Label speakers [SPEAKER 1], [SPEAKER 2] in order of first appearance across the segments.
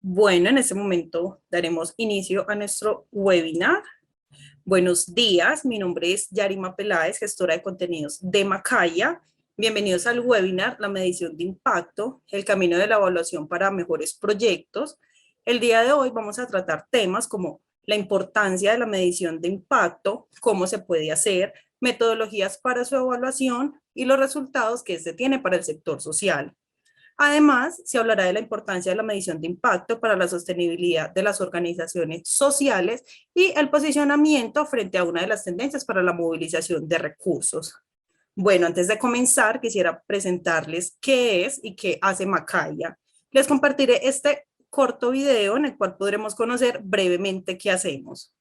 [SPEAKER 1] Bueno, en este momento daremos inicio a nuestro webinar. Buenos días, mi nombre es Yarima Peláez, gestora de contenidos de Macaya. Bienvenidos al webinar La medición de impacto, el camino de la evaluación para mejores proyectos. El día de hoy vamos a tratar temas como la importancia de la medición de impacto, cómo se puede hacer, metodologías para su evaluación y los resultados que este tiene para el sector social. Además, se hablará de la importancia de la medición de impacto para la sostenibilidad de las organizaciones sociales y el posicionamiento frente a una de las tendencias para la movilización de recursos. Bueno, antes de comenzar, quisiera presentarles qué es y qué hace Macaya. Les compartiré este corto video en el cual podremos conocer brevemente qué hacemos.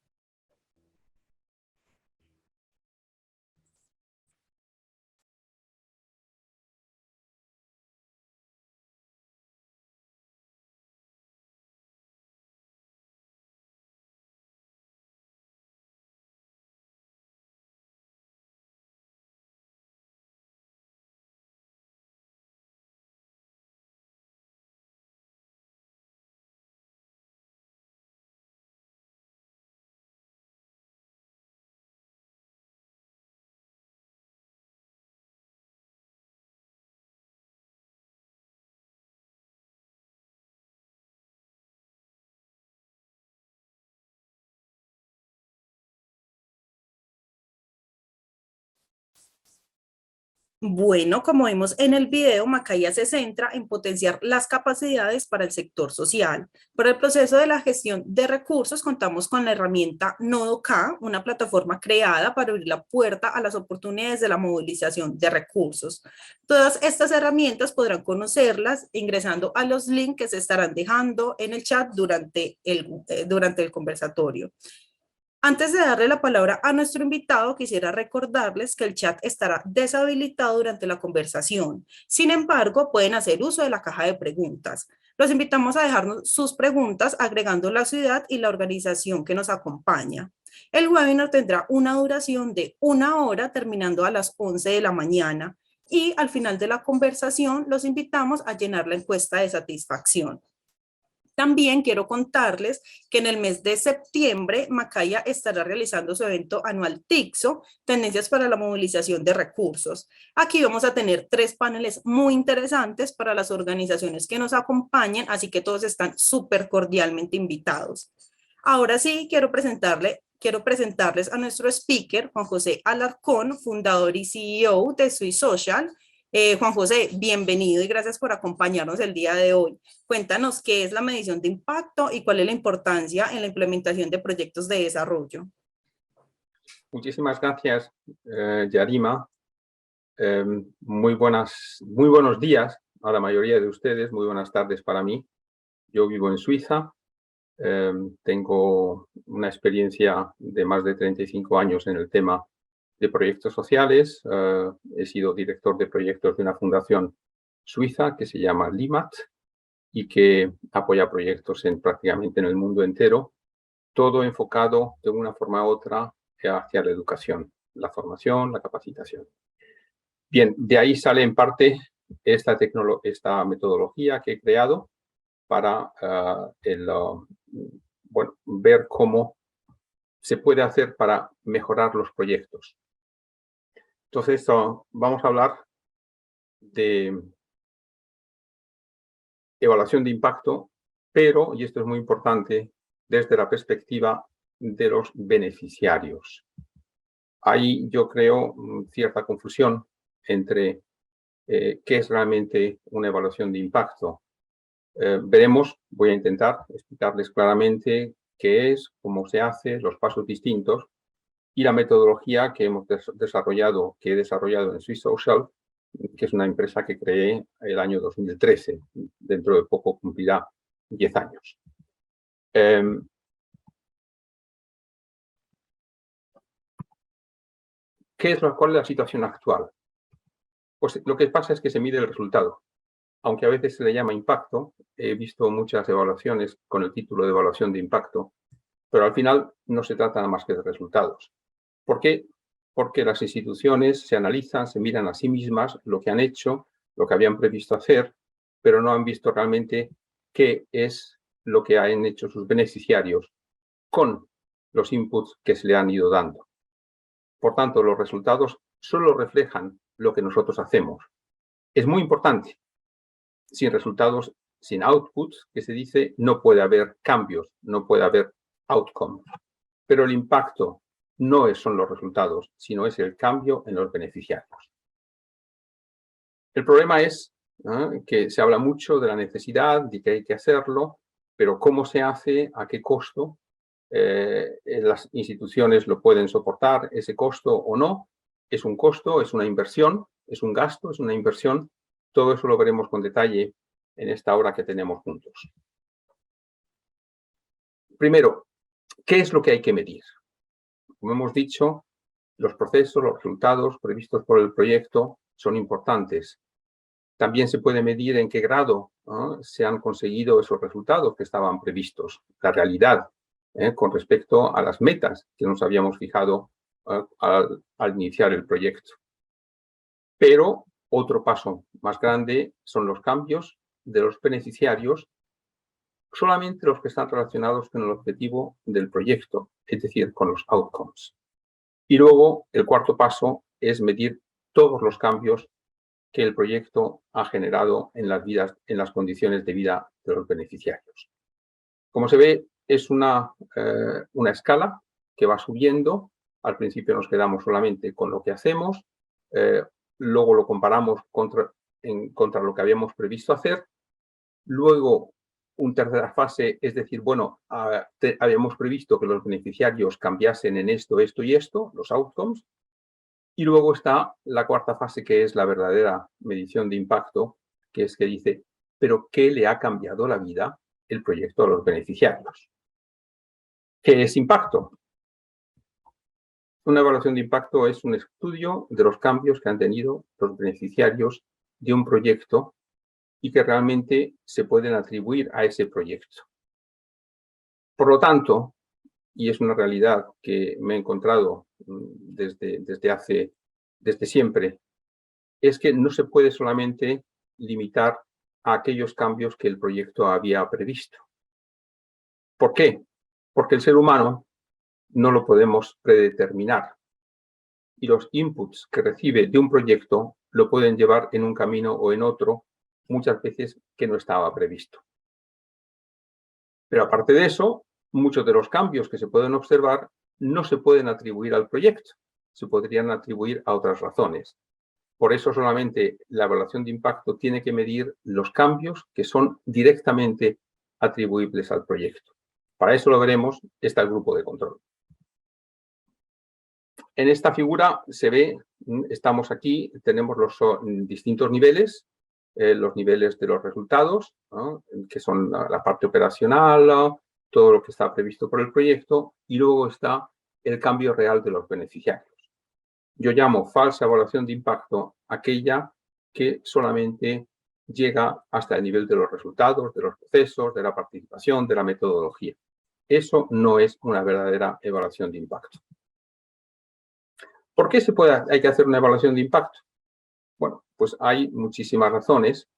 [SPEAKER 1] Bueno, como vimos en el video, Macaya se centra en potenciar las capacidades para el sector social. Para el proceso de la gestión de recursos, contamos con la herramienta Nodo K, una plataforma creada para abrir la puerta a las oportunidades de la movilización de recursos. Todas estas herramientas podrán conocerlas ingresando a los links que se estarán dejando en el chat durante el conversatorio. Antes de darle la palabra a nuestro invitado, quisiera recordarles que el chat estará deshabilitado durante la conversación. Sin embargo, pueden hacer uso de la caja de preguntas. Los invitamos a dejarnos sus preguntas agregando la ciudad y la organización que nos acompaña. El webinar tendrá una duración de 1 hora, terminando a las 11 de la mañana. Y al final de la conversación, los invitamos a llenar la encuesta de satisfacción. También quiero contarles que en el mes de septiembre Macaya estará realizando su evento anual TICSO, Tendencias para la Movilización de Recursos. Aquí vamos a tener 3 paneles muy interesantes para las organizaciones que nos acompañen, así que todos están súper cordialmente invitados. Ahora sí, quiero presentarles a nuestro speaker, Juan José Alarcón, fundador y CEO de Swiss Social. Juan José, bienvenido y gracias por acompañarnos el día de hoy. Cuéntanos qué es la medición de impacto y cuál es la importancia en la implementación de proyectos de desarrollo.
[SPEAKER 2] Muchísimas gracias, Yarima. Muy buenos días a la mayoría de ustedes, muy buenas tardes para mí. Yo vivo en Suiza, tengo una experiencia de más de 35 años en el tema de proyectos sociales. He sido director de proyectos de una fundación suiza que se llama LIMAT y que apoya proyectos prácticamente en el mundo entero, todo enfocado de una forma u otra hacia la educación, la formación, la capacitación. Bien, de ahí sale en parte esta metodología que he creado para ver cómo se puede hacer para mejorar los proyectos. Entonces, vamos a hablar de evaluación de impacto, pero, y esto es muy importante, desde la perspectiva de los beneficiarios. Ahí yo creo cierta confusión entre qué es realmente una evaluación de impacto. Veremos, voy a intentar explicarles claramente qué es, cómo se hace, los pasos distintos y la metodología que hemos desarrollado, que he desarrollado en Swiss Social, que es una empresa que creé el año 2013. Dentro de poco cumplirá 10 años. ¿Cuál es la situación actual? Pues lo que pasa es que se mide el resultado. Aunque a veces se le llama impacto, he visto muchas evaluaciones con el título de evaluación de impacto, pero al final no se trata nada más que de resultados. ¿Por qué? Porque las instituciones se analizan, se miran a sí mismas lo que han hecho, lo que habían previsto hacer, pero no han visto realmente qué es lo que han hecho sus beneficiarios con los inputs que se le han ido dando. Por tanto, los resultados solo reflejan lo que nosotros hacemos. Es muy importante. Sin resultados, sin outputs, que se dice, no puede haber cambios, no puede haber outcome. Pero el impacto no son los resultados, sino es el cambio en los beneficiarios. El problema es que se habla mucho de la necesidad, de que hay que hacerlo, pero ¿cómo se hace? ¿A qué costo? Las instituciones lo pueden soportar, ese costo o no. ¿Es un costo? ¿Es una inversión? ¿Es un gasto? ¿Es una inversión? Todo eso lo veremos con detalle en esta hora que tenemos juntos. Primero, ¿qué es lo que hay que medir? Como hemos dicho, los procesos, los resultados previstos por el proyecto son importantes. También se puede medir en qué grado se han conseguido esos resultados que estaban previstos, la realidad con respecto a las metas que nos habíamos fijado al iniciar el proyecto. Pero otro paso más grande son los cambios de los beneficiarios, solamente los que están relacionados con el objetivo del proyecto, es decir, con los outcomes. Y luego, el cuarto paso es medir todos los cambios que el proyecto ha generado en las condiciones de vida de los beneficiarios. Como se ve, es una escala que va subiendo. Al principio nos quedamos solamente con lo que hacemos, luego lo comparamos contra lo que habíamos previsto hacer, luego una tercera fase, es decir, bueno, habíamos previsto que los beneficiarios cambiasen en esto, esto y esto, los outcomes, y luego está la cuarta fase, que es la verdadera medición de impacto, que es que dice, ¿pero qué le ha cambiado la vida el proyecto a los beneficiarios? ¿Qué es impacto? Una evaluación de impacto es un estudio de los cambios que han tenido los beneficiarios de un proyecto y que realmente se pueden atribuir a ese proyecto. Por lo tanto, y es una realidad que me he encontrado desde siempre, es que no se puede solamente limitar a aquellos cambios que el proyecto había previsto. ¿Por qué? Porque el ser humano no lo podemos predeterminar y los inputs que recibe de un proyecto lo pueden llevar en un camino o en otro, muchas veces que no estaba previsto. Pero aparte de eso, muchos de los cambios que se pueden observar no se pueden atribuir al proyecto, se podrían atribuir a otras razones. Por eso solamente la evaluación de impacto tiene que medir los cambios que son directamente atribuibles al proyecto. Para eso lo veremos, está el grupo de control. En esta figura se ve, estamos aquí, tenemos los distintos niveles, los niveles de los resultados, que son la parte operacional, todo lo que está previsto por el proyecto, y luego está el cambio real de los beneficiarios. Yo llamo falsa evaluación de impacto aquella que solamente llega hasta el nivel de los resultados, de los procesos, de la participación, de la metodología. Eso no es una verdadera evaluación de impacto. ¿Por qué hay que hacer una evaluación de impacto? Bueno, pues hay muchísimas razones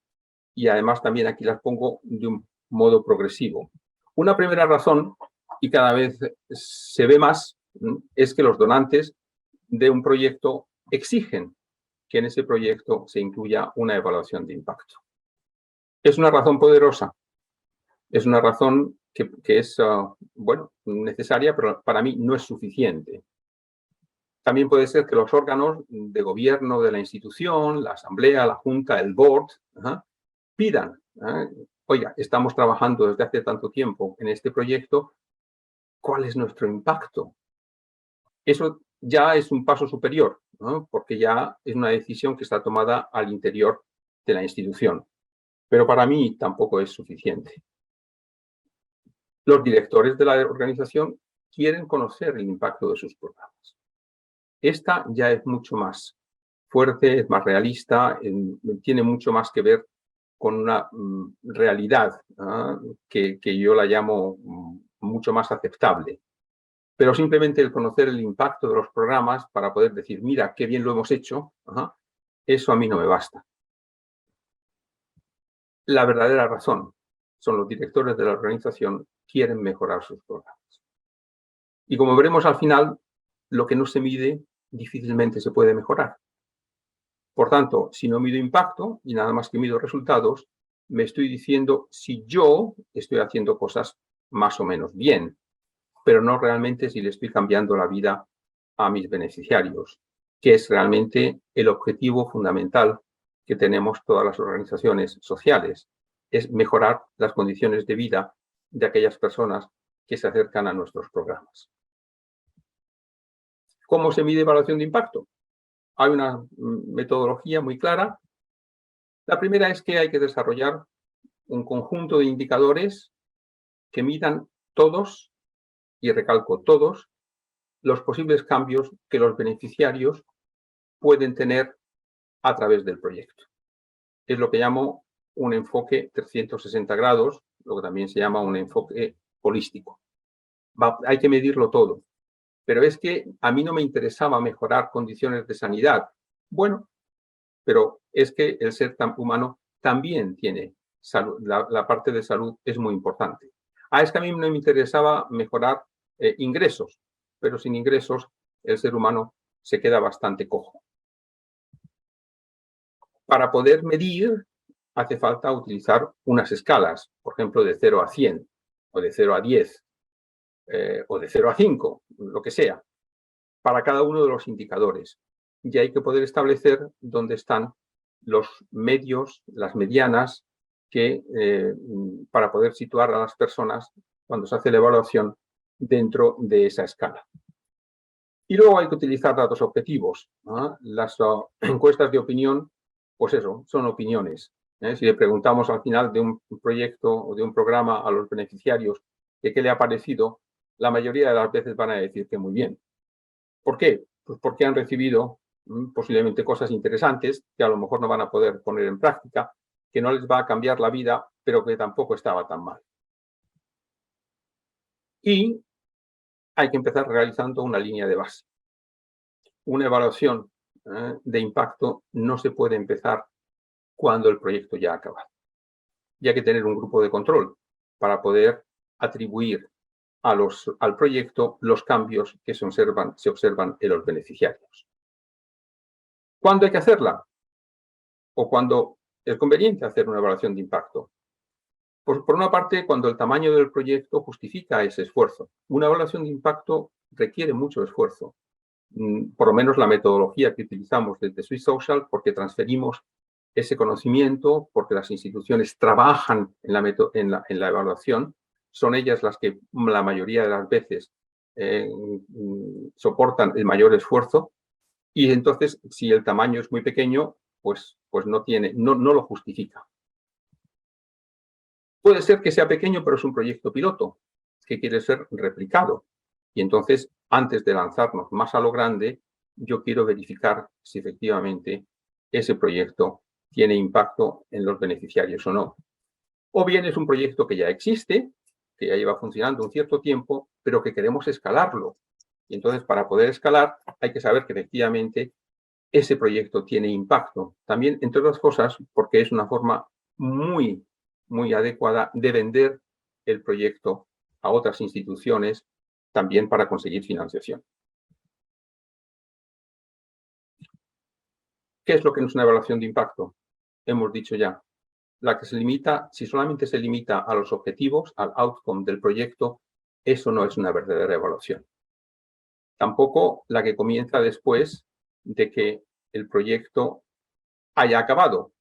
[SPEAKER 2] y además también aquí las pongo de un modo progresivo. Una primera razón, y cada vez se ve más, es que los donantes de un proyecto exigen que en ese proyecto se incluya una evaluación de impacto. Es una razón poderosa, es una razón que es, bueno, necesaria, pero para mí no es suficiente. También puede ser que los órganos de gobierno de la institución, la asamblea, la junta, el board, pidan, oiga, estamos trabajando desde hace tanto tiempo en este proyecto, ¿cuál es nuestro impacto? Eso ya es un paso superior, porque ya es una decisión que está tomada al interior de la institución. Pero para mí tampoco es suficiente. Los directores de la organización quieren conocer el impacto de sus programas. Esta ya es mucho más fuerte, es más realista, tiene mucho más que ver con una realidad que yo la llamo mucho más aceptable. Pero simplemente el conocer el impacto de los programas para poder decir, mira, qué bien lo hemos hecho, eso a mí no me basta. La verdadera razón son los directores de la organización, quieren mejorar sus programas. Y como veremos al final, lo que no se mide difícilmente se puede mejorar. Por tanto, si no mido impacto y nada más que mido resultados, me estoy diciendo si yo estoy haciendo cosas más o menos bien, pero no realmente si le estoy cambiando la vida a mis beneficiarios, que es realmente el objetivo fundamental que tenemos todas las organizaciones sociales, es mejorar las condiciones de vida de aquellas personas que se acercan a nuestros programas. ¿Cómo se mide evaluación de impacto? Hay una metodología muy clara. La primera es que hay que desarrollar un conjunto de indicadores que midan todos, y recalco todos, los posibles cambios que los beneficiarios pueden tener a través del proyecto. Es lo que llamo un enfoque 360 grados, lo que también se llama un enfoque holístico. Hay que medirlo todo. Pero es que a mí no me interesaba mejorar condiciones de sanidad. Bueno, pero es que el ser tan humano también tiene salud. La parte de salud es muy importante. Es que a mí no me interesaba mejorar ingresos, pero sin ingresos el ser humano se queda bastante cojo. Para poder medir hace falta utilizar unas escalas, por ejemplo, de 0 a 100, o de 0 a 10, o de 0 a 5, lo que sea, para cada uno de los indicadores. Y hay que poder establecer dónde están los medios, las medianas, para poder situar a las personas cuando se hace la evaluación dentro de esa escala. Y luego hay que utilizar datos objetivos. Las encuestas de opinión, pues eso, son opiniones. Si le preguntamos al final de un proyecto o de un programa a los beneficiarios qué le ha parecido, la mayoría de las veces van a decir que muy bien. ¿Por qué? Pues porque han recibido posiblemente cosas interesantes que a lo mejor no van a poder poner en práctica, que no les va a cambiar la vida, pero que tampoco estaba tan mal. Y hay que empezar realizando una línea de base. Una evaluación de impacto no se puede empezar cuando el proyecto ya ha acabado. Y hay que tener un grupo de control para poder atribuir al proyecto los cambios que se observan en los beneficiarios. ¿Cuándo hay que hacerla? ¿O cuándo es conveniente hacer una evaluación de impacto? Pues por una parte, cuando el tamaño del proyecto justifica ese esfuerzo. Una evaluación de impacto requiere mucho esfuerzo. Por lo menos la metodología que utilizamos desde Swiss Social, porque transferimos ese conocimiento, porque las instituciones trabajan en la evaluación, son ellas las que la mayoría de las veces soportan el mayor esfuerzo, y entonces si el tamaño es muy pequeño, pues no lo justifica. Puede ser que sea pequeño, pero es un proyecto piloto que quiere ser replicado. Y entonces, antes de lanzarnos más a lo grande, yo quiero verificar si efectivamente ese proyecto tiene impacto en los beneficiarios o no. O bien es un proyecto que ya existe, que ya lleva funcionando un cierto tiempo, pero que queremos escalarlo. Y entonces, para poder escalar, hay que saber que efectivamente ese proyecto tiene impacto. También, entre otras cosas, porque es una forma muy adecuada de vender el proyecto a otras instituciones, también para conseguir financiación. ¿Qué es lo que no es una evaluación de impacto? Hemos dicho ya, la que se limita, si solamente se limita a los objetivos, al outcome del proyecto, eso no es una verdadera evaluación. Tampoco la que comienza después de que el proyecto haya acabado.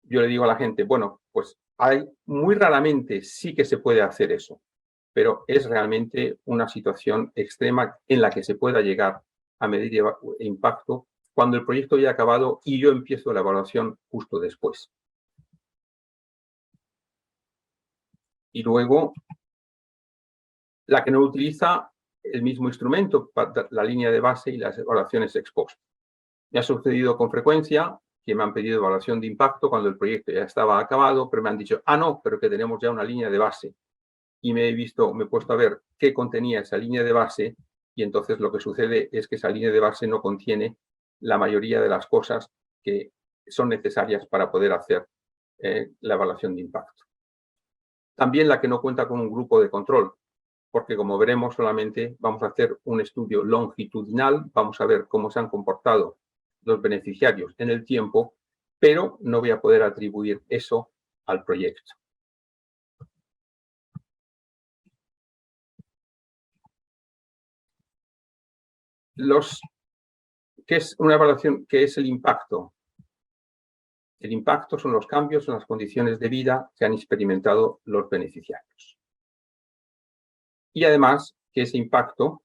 [SPEAKER 2] Yo le digo a la gente, bueno, pues muy raramente sí que se puede hacer eso, pero es realmente una situación extrema en la que se pueda llegar a medir impacto cuando el proyecto ya ha acabado y yo empiezo la evaluación justo después. Y luego, la que no utiliza el mismo instrumento, la línea de base y las evaluaciones ex post. Me ha sucedido con frecuencia que me han pedido evaluación de impacto cuando el proyecto ya estaba acabado, pero me han dicho, no, pero que tenemos ya una línea de base. Y me he puesto a ver qué contenía esa línea de base, y entonces lo que sucede es que esa línea de base no contiene la mayoría de las cosas que son necesarias para poder hacer la evaluación de impacto. También la que no cuenta con un grupo de control, porque como veremos solamente vamos a hacer un estudio longitudinal, vamos a ver cómo se han comportado los beneficiarios en el tiempo, pero no voy a poder atribuir eso al proyecto. ¿Qué es una evaluación? ¿Qué es el impacto? El impacto son los cambios en las condiciones de vida que han experimentado los beneficiarios. Y además que ese impacto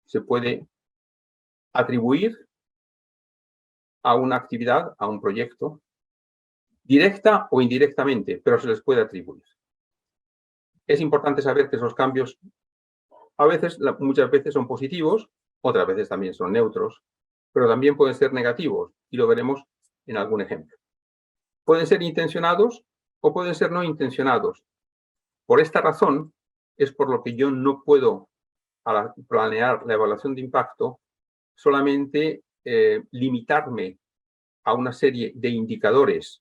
[SPEAKER 2] se puede atribuir a una actividad, a un proyecto, directa o indirectamente, pero se les puede atribuir. Es importante saber que esos cambios muchas veces son positivos, otras veces también son neutros, pero también pueden ser negativos, y lo veremos en algún ejemplo. Pueden ser intencionados o pueden ser no intencionados. Por esta razón es por lo que yo no puedo planear la evaluación de impacto solamente limitarme a una serie de indicadores.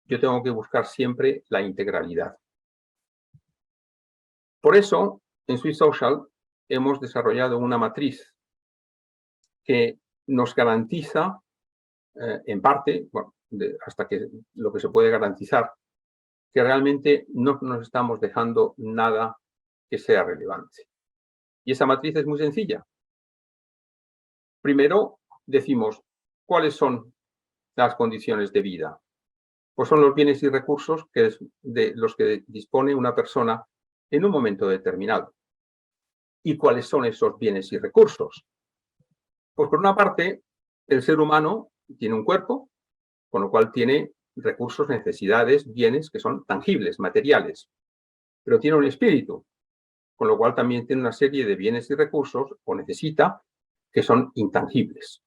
[SPEAKER 2] Yo tengo que buscar siempre la integralidad. Por eso, en Swiss Social hemos desarrollado una matriz que nos garantiza, en parte, bueno, hasta que lo que se puede garantizar, que realmente no nos estamos dejando nada que sea relevante. Y esa matriz es muy sencilla. Primero decimos, ¿cuáles son las condiciones de vida? Pues son los bienes y recursos de los que dispone una persona en un momento determinado. ¿Y cuáles son esos bienes y recursos? Pues por una parte, el ser humano tiene un cuerpo, con lo cual tiene recursos, necesidades, bienes que son tangibles, materiales. Pero tiene un espíritu, con lo cual también tiene una serie de bienes y recursos, o necesita, que son intangibles.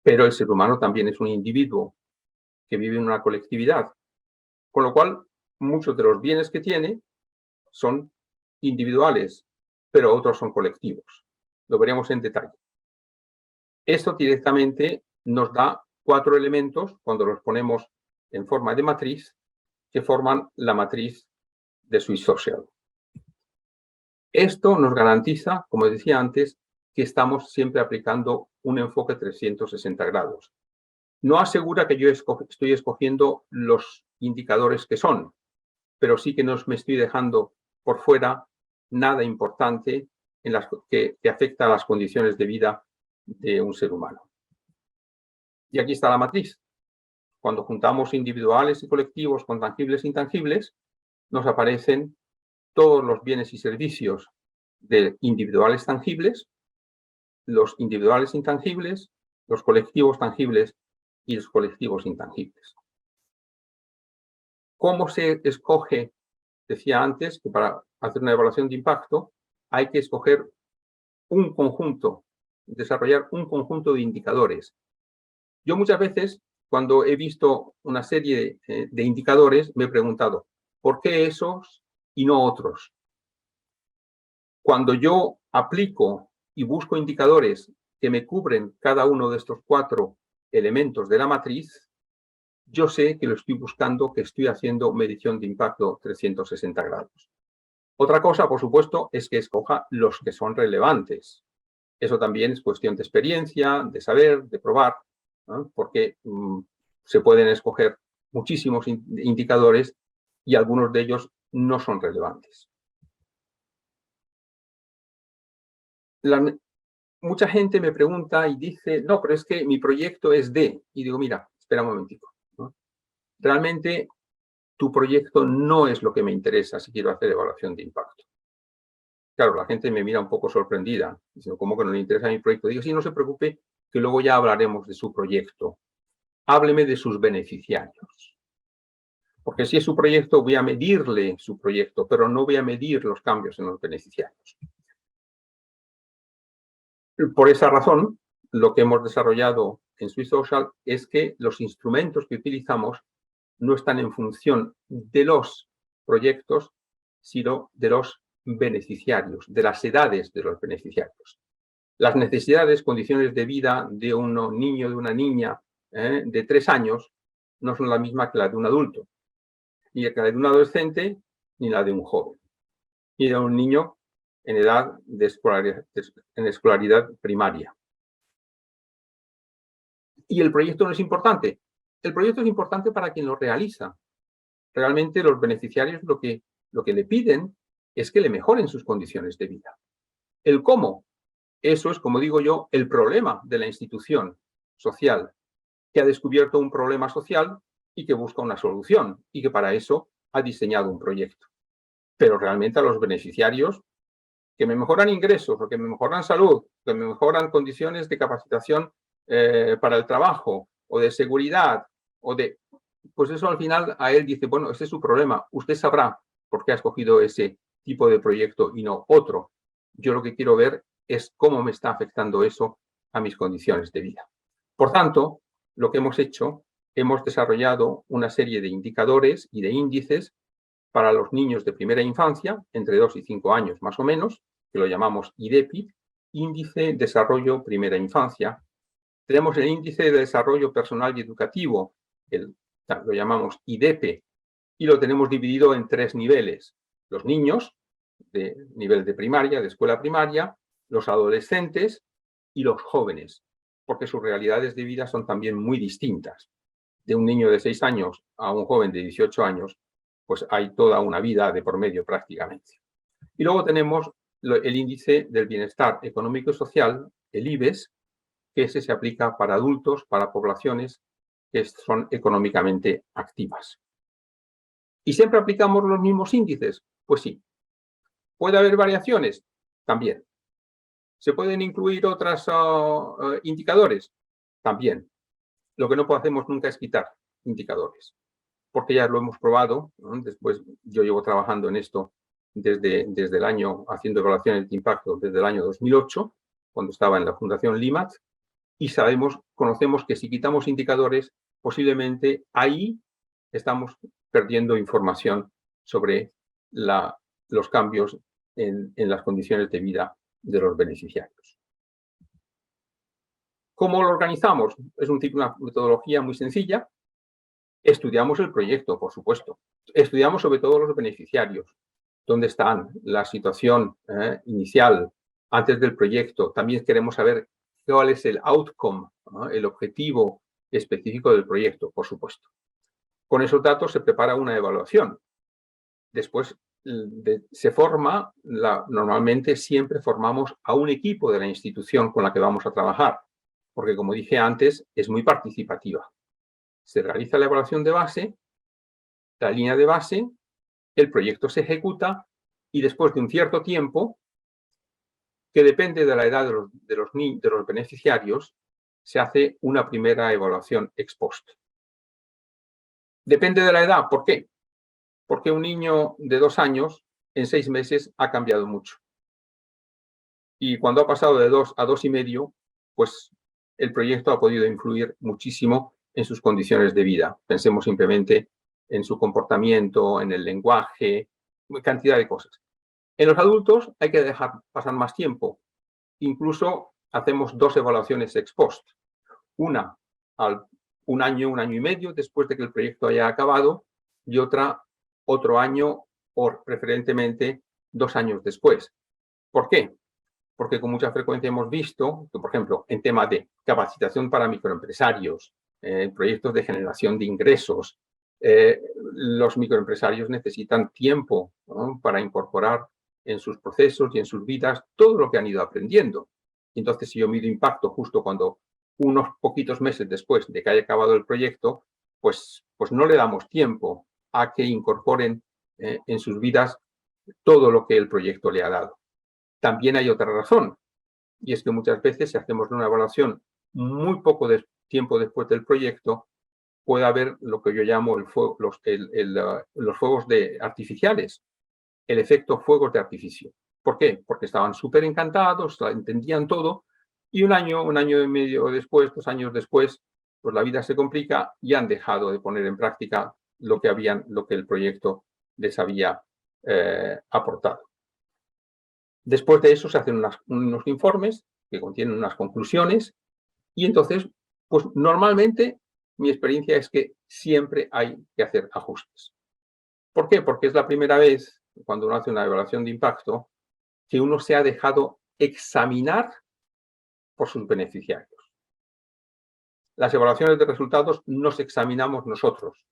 [SPEAKER 2] Pero el ser humano también es un individuo que vive en una colectividad, con lo cual muchos de los bienes que tiene son individuales, pero otros son colectivos. Lo veremos en detalle. Esto directamente nos da 4 elementos, cuando los ponemos en forma de matriz, que forman la matriz de Swiss Social. Esto nos garantiza, como decía antes, que estamos siempre aplicando un enfoque 360 grados. No asegura que yo estoy escogiendo los indicadores que son, pero sí que no me estoy dejando por fuera nada importante que afecta a las condiciones de vida de un ser humano. Y aquí está la matriz. Cuando juntamos individuales y colectivos con tangibles e intangibles, nos aparecen todos los bienes y servicios de individuales tangibles, los individuales intangibles, los colectivos tangibles y los colectivos intangibles. ¿Cómo se escoge? Decía antes que para hacer una evaluación de impacto hay que escoger un conjunto, desarrollar un conjunto de indicadores. Yo muchas veces, cuando he visto una serie de indicadores, me he preguntado, ¿por qué esos y no otros? Cuando yo aplico y busco indicadores que me cubren cada uno de estos 4 elementos de la matriz, yo sé que lo estoy buscando, que estoy haciendo medición de impacto 360 grados. Otra cosa, por supuesto, es que escoja los que son relevantes. Eso también es cuestión de experiencia, de saber, de probar, ¿no? Porque se pueden escoger muchísimos indicadores y algunos de ellos no son relevantes. Mucha gente me pregunta y dice, no, pero es que mi proyecto es de... Y digo, mira, espera un momentico, ¿no? Realmente tu proyecto no es lo que me interesa si quiero hacer evaluación de impacto. Claro, la gente me mira un poco sorprendida, diciendo, ¿cómo que no le interesa mi proyecto? Digo, sí, no se preocupe, que luego ya hablaremos de su proyecto. Hábleme de sus beneficiarios. Porque si es su proyecto, voy a medirle su proyecto, pero no voy a medir los cambios en los beneficiarios. Por esa razón, lo que hemos desarrollado en Swiss Social es que los instrumentos que utilizamos no están en función de los proyectos, sino de los beneficiarios, de las edades de los beneficiarios. Las necesidades, condiciones de vida de un niño, de una niña de 3 años, no son la misma que la de un adulto. Y la de un adolescente ni la de un joven, ni de un niño en edad de escolaridad primaria. ¿Y el proyecto no es importante? El proyecto es importante para quien lo realiza. Realmente los beneficiarios lo que le piden es que le mejoren sus condiciones de vida. El cómo, eso es, como digo yo, el problema de la institución social, que ha descubierto un problema social y que busca una solución, y que para eso ha diseñado un proyecto. Pero realmente a los beneficiarios que me mejoran ingresos, o que me mejoran salud, que me mejoran condiciones de capacitación para el trabajo, o de seguridad, o de... Pues eso al final a él dice, bueno, ese es su problema, usted sabrá por qué ha escogido ese tipo de proyecto y no otro. Yo lo que quiero ver es cómo me está afectando eso a mis condiciones de vida. Por tanto, lo que hemos hecho, hemos desarrollado una serie de indicadores y de índices para los niños de primera infancia, entre 2 y 5 años más o menos, que lo llamamos IDEPI, Índice Desarrollo Primera Infancia. Tenemos el Índice de Desarrollo Personal y Educativo, lo llamamos IDEPE, y lo tenemos dividido en 3 niveles. Los niños, de nivel de primaria, de escuela primaria, los adolescentes y los jóvenes, porque sus realidades de vida son también muy distintas. De un niño de 6 años a un joven de 18 años, pues hay toda una vida de por medio prácticamente. Y luego tenemos el índice del bienestar económico y social, el IBES, que ese se aplica para adultos, para poblaciones que son económicamente activas. ¿Y siempre aplicamos los mismos índices? Pues sí. ¿Puede haber variaciones? También. ¿Se pueden incluir otros indicadores? También. Lo que no podemos nunca es quitar indicadores, porque ya lo hemos probado, ¿no? Después, yo llevo trabajando en esto desde el año, haciendo evaluaciones de impacto desde el año 2008, cuando estaba en la Fundación LIMAT, y conocemos que si quitamos indicadores, posiblemente ahí estamos perdiendo información sobre los cambios en las condiciones de vida de los beneficiarios. ¿Cómo lo organizamos? Es una metodología muy sencilla. Estudiamos el proyecto, por supuesto. Estudiamos sobre todo los beneficiarios. ¿Dónde están? La situación inicial, antes del proyecto. También queremos saber cuál es el outcome, ¿no? El objetivo específico del proyecto, por supuesto. Con esos datos se prepara una evaluación. Después se forma, normalmente siempre formamos a un equipo de la institución con la que vamos a trabajar, porque como dije antes, es muy participativa. Se realiza la evaluación de base, la línea de base, el proyecto se ejecuta y después de un cierto tiempo, que depende de la edad de los beneficiarios, se hace una primera evaluación ex post. Depende de la edad. ¿Por qué? Porque un niño de 2 años en 6 meses ha cambiado mucho. Y cuando ha pasado de 2 a 2 y medio, pues el proyecto ha podido influir muchísimo en sus condiciones de vida. Pensemos simplemente en su comportamiento, en el lenguaje, cantidad de cosas. En los adultos hay que dejar pasar más tiempo. Incluso hacemos 2 evaluaciones ex post. Una al un año y medio después de que el proyecto haya acabado y otro año o preferentemente 2 años después. ¿Por qué? Porque con mucha frecuencia hemos visto que, por ejemplo, en temas de capacitación para microempresarios, proyectos de generación de ingresos, los microempresarios necesitan tiempo, ¿no? Para incorporar en sus procesos y en sus vidas todo lo que han ido aprendiendo. Entonces, si yo mido impacto justo cuando unos poquitos meses después de que haya acabado el proyecto, pues no le damos tiempo a que incorporen en sus vidas todo lo que el proyecto le ha dado. También hay otra razón, y es que muchas veces si hacemos una evaluación muy poco tiempo después del proyecto, puede haber lo que yo llamo los fuegos artificiales, el efecto fuegos de artificio. ¿Por qué? Porque estaban súper encantados, entendían todo, y un año y medio después, 2 años después, pues la vida se complica y han dejado de poner en práctica lo que el proyecto les había aportado. Después de eso se hacen unos informes que contienen unas conclusiones y entonces, pues normalmente mi experiencia es que siempre hay que hacer ajustes. ¿Por qué? Porque es la primera vez, cuando uno hace una evaluación de impacto, que uno se ha dejado examinar por sus beneficiarios. Las evaluaciones de resultados nos examinamos nosotros.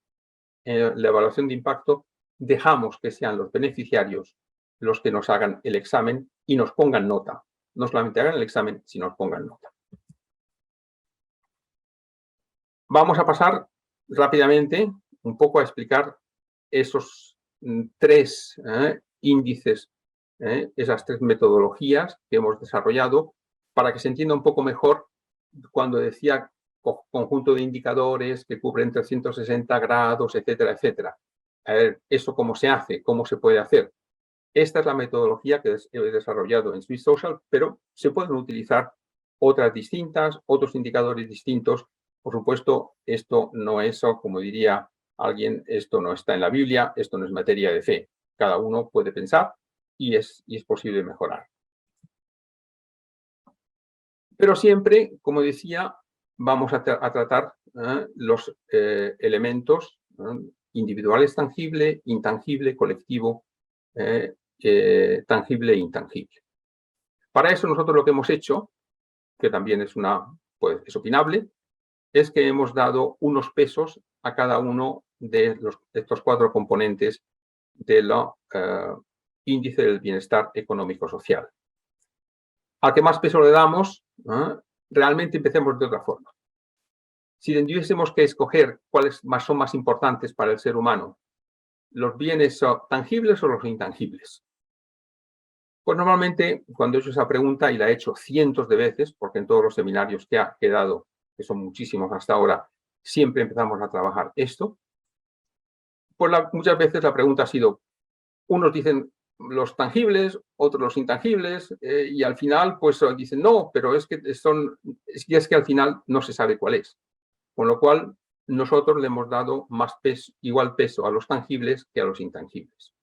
[SPEAKER 2] En la evaluación de impacto dejamos que sean los beneficiarios los que nos hagan el examen y nos pongan nota. No solamente hagan el examen, sino nos pongan nota. Vamos a pasar rápidamente un poco a explicar esos tres índices, esas tres metodologías que hemos desarrollado para que se entienda un poco mejor cuando decía conjunto de indicadores que cubren 360 grados, etcétera, etcétera. A ver, ¿eso cómo se hace? ¿Cómo se puede hacer? Esta es la metodología que he desarrollado en Swiss Social, pero se pueden utilizar otras distintas, otros indicadores distintos. Por supuesto, esto no es, como diría alguien, esto no está en la Biblia, esto no es materia de fe. Cada uno puede pensar y es posible mejorar. Pero siempre, como decía, vamos a tratar los elementos individuales, tangible, intangible, colectivo, tangible e intangible. Para eso nosotros lo que hemos hecho, que también es es opinable, es que hemos dado unos pesos a cada uno de estos cuatro componentes del índice del bienestar económico-social. Al que más peso le damos, realmente empecemos de otra forma. Si tuviésemos que escoger cuáles son más importantes para el ser humano, ¿los bienes tangibles o los intangibles? Pues normalmente, cuando he hecho esa pregunta, y la he hecho cientos de veces, porque en todos los seminarios que he dado, que son muchísimos hasta ahora, siempre empezamos a trabajar esto, pues muchas veces la pregunta ha sido, unos dicen los tangibles, otros los intangibles, y al final pues dicen no, pero es que al final no se sabe cuál es. Con lo cual, nosotros le hemos dado igual peso a los tangibles que a los intangibles.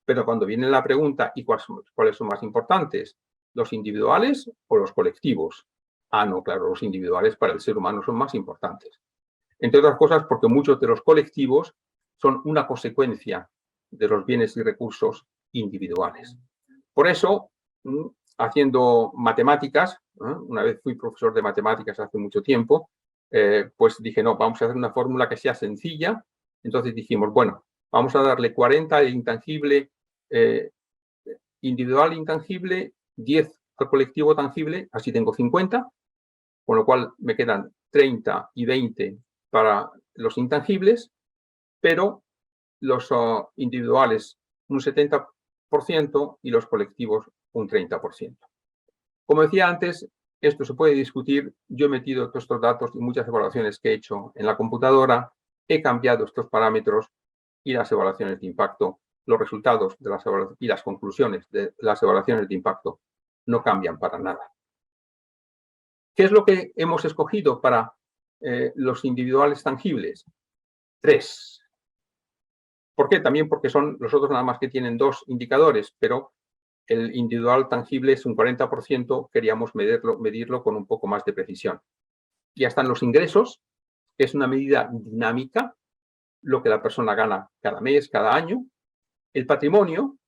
[SPEAKER 2] Pero cuando viene la pregunta, ¿y cuáles son más importantes? ¿Los individuales o los colectivos? Ah, no, claro, los individuales para el ser humano son más importantes. Entre otras cosas, porque muchos de los colectivos son una consecuencia de los bienes y recursos individuales. Por eso, haciendo matemáticas, una vez fui profesor de matemáticas hace mucho tiempo, pues dije, no, vamos a hacer una fórmula que sea sencilla. Entonces dijimos, bueno, vamos a darle 40 al intangible, individual intangible, 10 al colectivo tangible, así tengo 50, con lo cual me quedan 30 y 20 para los intangibles, pero los individuales un 70% y los colectivos un 30%. Como decía antes, esto se puede discutir. Yo he metido todos estos datos y muchas evaluaciones que he hecho en la computadora, he cambiado estos parámetros y las evaluaciones de impacto, los resultados de las evaluaciones y las conclusiones de las evaluaciones de impacto no cambian para nada. ¿Qué es lo que hemos escogido para los individuales tangibles? 3. ¿Por qué? También porque son los otros nada más que tienen 2 indicadores, pero el individual tangible es un 40%, queríamos medirlo con un poco más de precisión. Ya están los ingresos, que es una medida dinámica, lo que la persona gana cada mes, cada año. El patrimonio,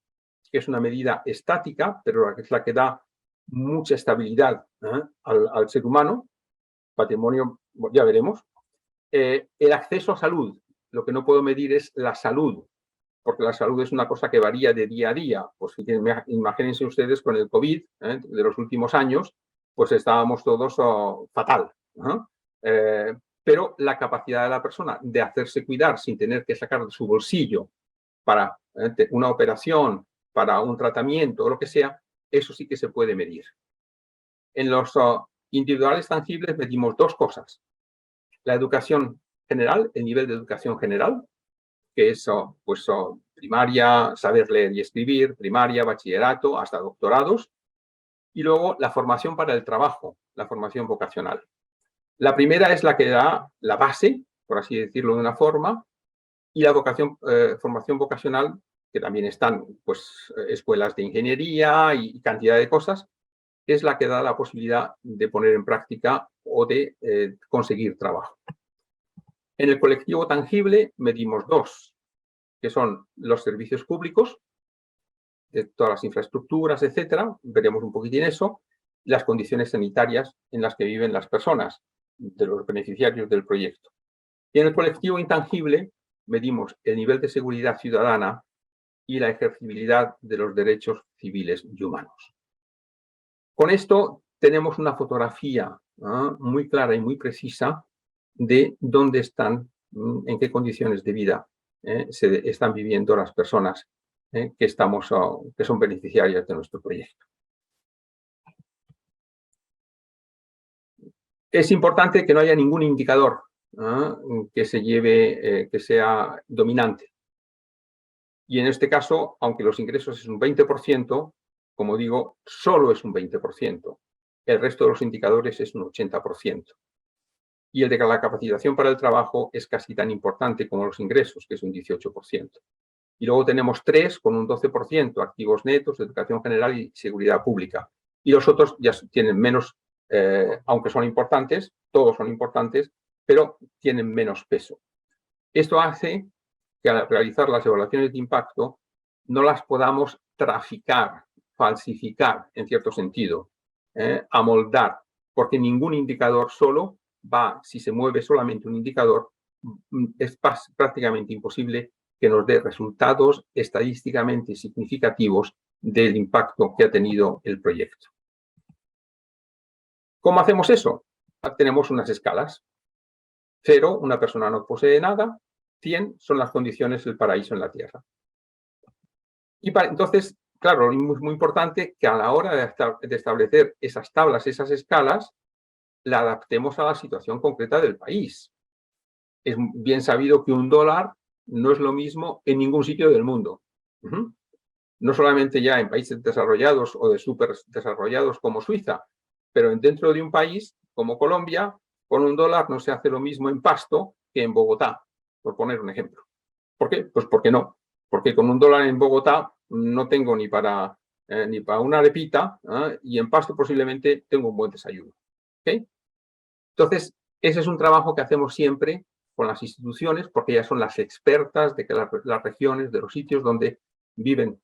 [SPEAKER 2] que es una medida estática, pero es la que da mucha estabilidad al ser humano. Patrimonio, ya veremos. El acceso a salud, lo que no puedo medir es la salud, porque la salud es una cosa que varía de día a día. Pues imagínense ustedes con el COVID de los últimos años, pues estábamos todos fatal. Pero la capacidad de la persona de hacerse cuidar sin tener que sacar de su bolsillo para una operación, para un tratamiento o lo que sea, eso sí que se puede medir. En los individuales tangibles medimos 2 cosas. La educación general, el nivel de educación general, que es pues, primaria, saber leer y escribir, primaria, bachillerato, hasta doctorados. Y luego la formación para el trabajo, la formación vocacional. La primera es la que da la base, por así decirlo de una forma, y la formación vocacional, que también están pues, escuelas de ingeniería y cantidad de cosas, es la que da la posibilidad de poner en práctica o de conseguir trabajo. En el colectivo tangible medimos 2, que son los servicios públicos, de todas las infraestructuras, etcétera, veremos un poquitín eso, las condiciones sanitarias en las que viven las personas, de los beneficiarios del proyecto. Y en el colectivo intangible medimos el nivel de seguridad ciudadana y la ejercibilidad de los derechos civiles y humanos. Con esto tenemos una fotografía muy clara y muy precisa de dónde están, en qué condiciones de vida se están viviendo las personas que son beneficiarias de nuestro proyecto. Es importante que no haya ningún indicador que sea dominante. Y en este caso, aunque los ingresos es un 20%, como digo, solo es un 20%. El resto de los indicadores es un 80%. Y el de la capacitación para el trabajo es casi tan importante como los ingresos, que es un 18%. Y luego tenemos 3 con un 12%, activos netos, educación general y seguridad pública. Y los otros ya tienen menos, aunque son importantes, todos son importantes, pero tienen menos peso. Esto hace que al realizar las evaluaciones de impacto no las podamos traficar, falsificar, en cierto sentido, amoldar, porque ningún indicador solo si se mueve solamente un indicador, es prácticamente imposible que nos dé resultados estadísticamente significativos del impacto que ha tenido el proyecto. ¿Cómo hacemos eso? Tenemos unas escalas. 0, una persona no posee nada. 100 son las condiciones del paraíso en la tierra. Y entonces, claro, es muy importante que a la hora de establecer esas tablas, esas escalas, la adaptemos a la situación concreta del país. Es bien sabido que $1 no es lo mismo en ningún sitio del mundo. No solamente ya en países desarrollados o de súper desarrollados como Suiza, pero dentro de un país como Colombia, con $1 no se hace lo mismo en Pasto que en Bogotá, por poner un ejemplo. ¿Por qué? Pues porque no. Porque con $1 en Bogotá no tengo ni para una arepita y en Pasto posiblemente tengo un buen desayuno. ¿Okay? Entonces, ese es un trabajo que hacemos siempre con las instituciones porque ellas son las expertas de que las regiones, de los sitios donde viven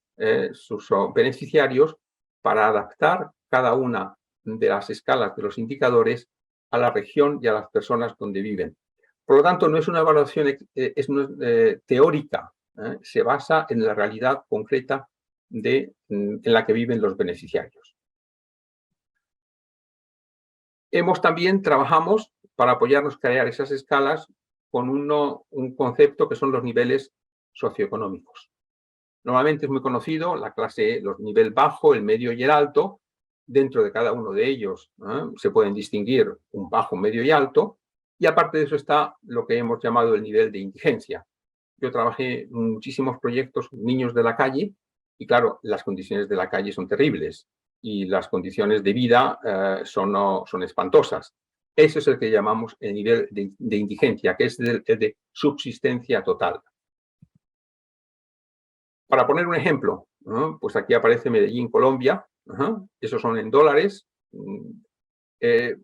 [SPEAKER 2] sus beneficiarios para adaptar cada una de las escalas de los indicadores a la región y a las personas donde viven. Por lo tanto, no es una evaluación teórica, se basa en la realidad concreta en la que viven los beneficiarios. Trabajamos para apoyarnos a crear esas escalas con un concepto que son los niveles socioeconómicos. Normalmente es muy conocido la clase, los nivel bajo, el medio y el alto. Dentro de cada uno de ellos se pueden distinguir un bajo, medio y alto. Y aparte de eso está lo que hemos llamado el nivel de indigencia. Yo trabajé en muchísimos proyectos con niños de la calle y, claro, las condiciones de la calle son terribles y las condiciones de vida son espantosas. Eso es el que llamamos el nivel de indigencia, que es el de subsistencia total. Para poner un ejemplo, pues aquí aparece Medellín, Colombia. Esos son en dólares.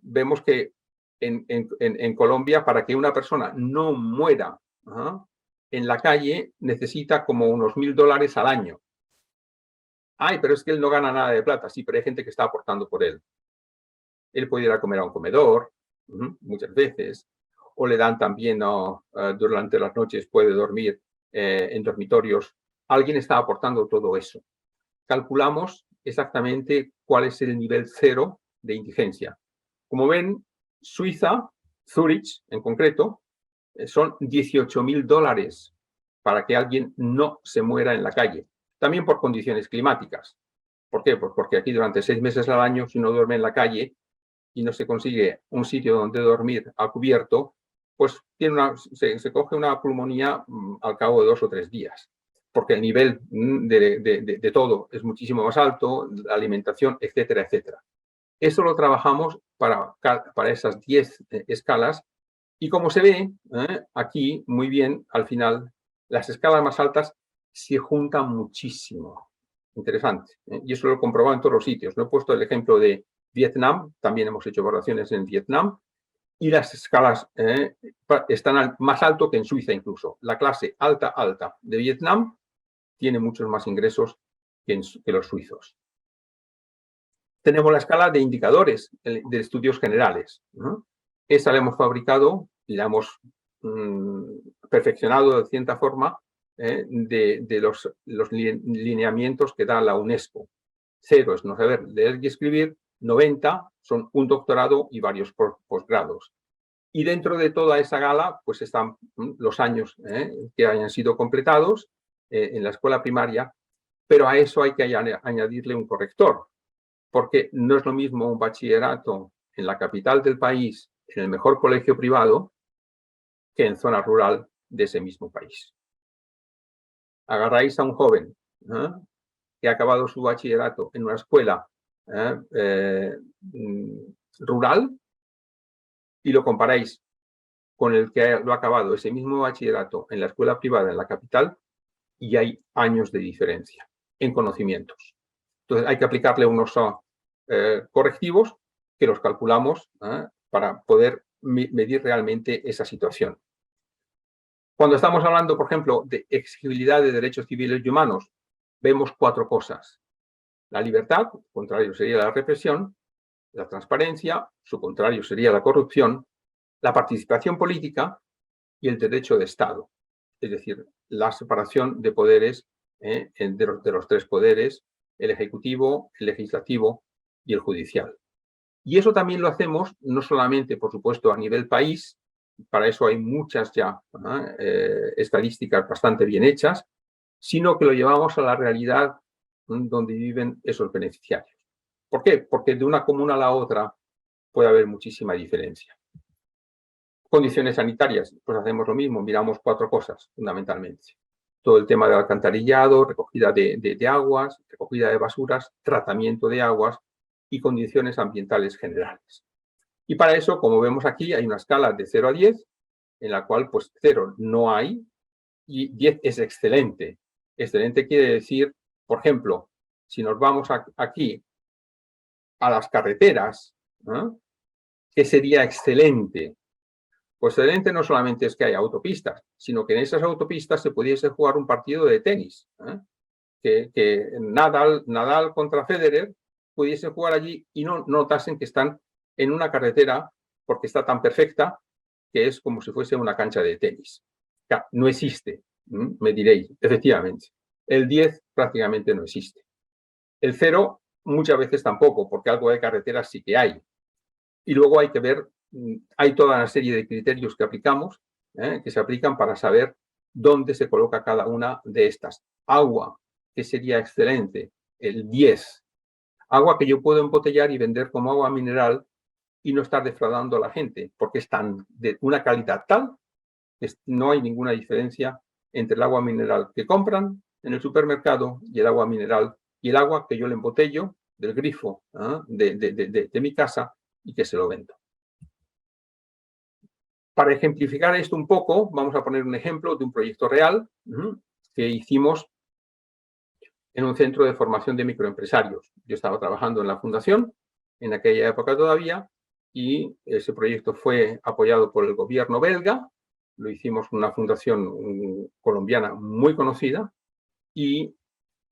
[SPEAKER 2] Vemos que en Colombia, para que una persona no muera en la calle, necesita como unos $1.000 al año. Ay, pero es que él no gana nada de plata. Sí, pero hay gente que está aportando por él. Él puede ir a comer a un comedor, muchas veces, o le dan también, durante las noches puede dormir en dormitorios. Alguien está aportando todo eso. Calculamos exactamente cuál es el nivel 0 de indigencia. Como ven, Suiza, Zurich en concreto, son $18.000 para que alguien no se muera en la calle. También por condiciones climáticas. ¿Por qué? Pues porque aquí durante 6 meses al año, si uno duerme en la calle y no se consigue un sitio donde dormir a cubierto, pues se coge una pulmonía al cabo de 2 o 3 días. Porque el nivel de todo es muchísimo más alto, la alimentación, etcétera, etcétera. Eso lo trabajamos para esas 10 escalas y como se ve aquí muy bien, al final, las escalas más altas se juntan muchísimo. Interesante. Y eso lo he comprobado en todos los sitios. No he puesto el ejemplo de Vietnam, también hemos hecho evaluaciones en Vietnam, y las escalas están más alto que en Suiza incluso. La clase alta de Vietnam tiene muchos más ingresos que los suizos. Tenemos la escala de indicadores de estudios generales, ¿no? Esa la hemos fabricado y la hemos perfeccionado de cierta forma de los lineamientos que da la UNESCO. 0 es no saber leer y escribir, 90 son un doctorado y varios posgrados. Y dentro de toda esa gala, pues están los años que hayan sido completados en la escuela primaria, pero a eso hay que añadirle un corrector, porque no es lo mismo un bachillerato en la capital del país, en el mejor colegio privado, que en zona rural de ese mismo país. Agarráis a un joven que ha acabado su bachillerato en una escuela rural y lo comparáis con el que lo ha acabado ese mismo bachillerato en la escuela privada en la capital y hay años de diferencia en conocimientos. Entonces hay que aplicarle unos correctivos que los calculamos para poder medir realmente esa situación. Cuando estamos hablando, por ejemplo, de exigibilidad de derechos civiles y humanos, vemos 4 cosas. La libertad, su contrario sería la represión, la transparencia, su contrario sería la corrupción, la participación política y el derecho de Estado, es decir, la separación de poderes de los 3 poderes, el ejecutivo, el legislativo y el judicial. Y eso también lo hacemos no solamente, por supuesto, a nivel país, para eso hay muchas ya estadísticas bastante bien hechas, sino que lo llevamos a la realidad donde viven esos beneficiarios. ¿Por qué? Porque de una comuna a la otra puede haber muchísima diferencia. Condiciones sanitarias, pues hacemos lo mismo, miramos 4 cosas fundamentalmente. Todo el tema del alcantarillado, recogida de aguas, recogida de basuras, tratamiento de aguas y condiciones ambientales generales. Y para eso, como vemos aquí, hay una escala de 0 a 10, en la cual pues 0 no hay y 10 es excelente. Excelente quiere decir, por ejemplo, si nos vamos aquí a las carreteras, ¿qué sería excelente? Pues excelente no solamente es que haya autopistas, sino que en esas autopistas se pudiese jugar un partido de tenis. Que Nadal contra Federer pudiesen jugar allí y no notasen que están en una carretera porque está tan perfecta que es como si fuese una cancha de tenis. No existe, me diréis, efectivamente. El 10 prácticamente no existe. El 0 muchas veces tampoco, porque algo de carreteras sí que hay. Y luego hay que ver, hay toda una serie de criterios que aplicamos, que se aplican para saber dónde se coloca cada una de estas. Agua, que sería excelente, el 10. Agua que yo puedo embotellar y vender como agua mineral y no estar defraudando a la gente, porque es de una calidad tal que no hay ninguna diferencia entre el agua mineral que compran en el supermercado y el agua mineral y el agua que yo le embotello del grifo de mi casa y que se lo vendo. Para ejemplificar esto un poco, vamos a poner un ejemplo de un proyecto real que hicimos en un centro de formación de microempresarios. Yo estaba trabajando en la fundación en aquella época todavía y ese proyecto fue apoyado por el gobierno belga. Lo hicimos con una fundación colombiana muy conocida y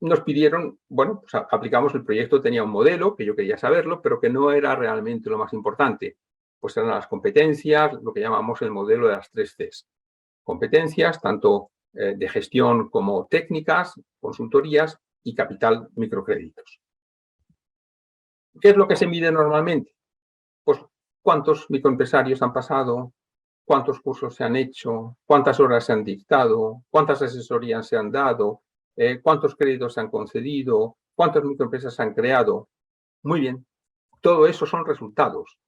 [SPEAKER 2] nos pidieron, bueno, pues aplicamos el proyecto, tenía un modelo que yo quería saberlo, pero que no era realmente lo más importante. Pues eran las competencias, lo que llamamos el modelo de las 3 Cs. Competencias, tanto de gestión como técnicas, consultorías y capital microcréditos. ¿Qué es lo que se mide normalmente? Pues cuántos microempresarios han pasado, cuántos cursos se han hecho, cuántas horas se han dictado, cuántas asesorías se han dado, cuántos créditos se han concedido, cuántas microempresas se han creado. Muy bien, todo eso son resultados.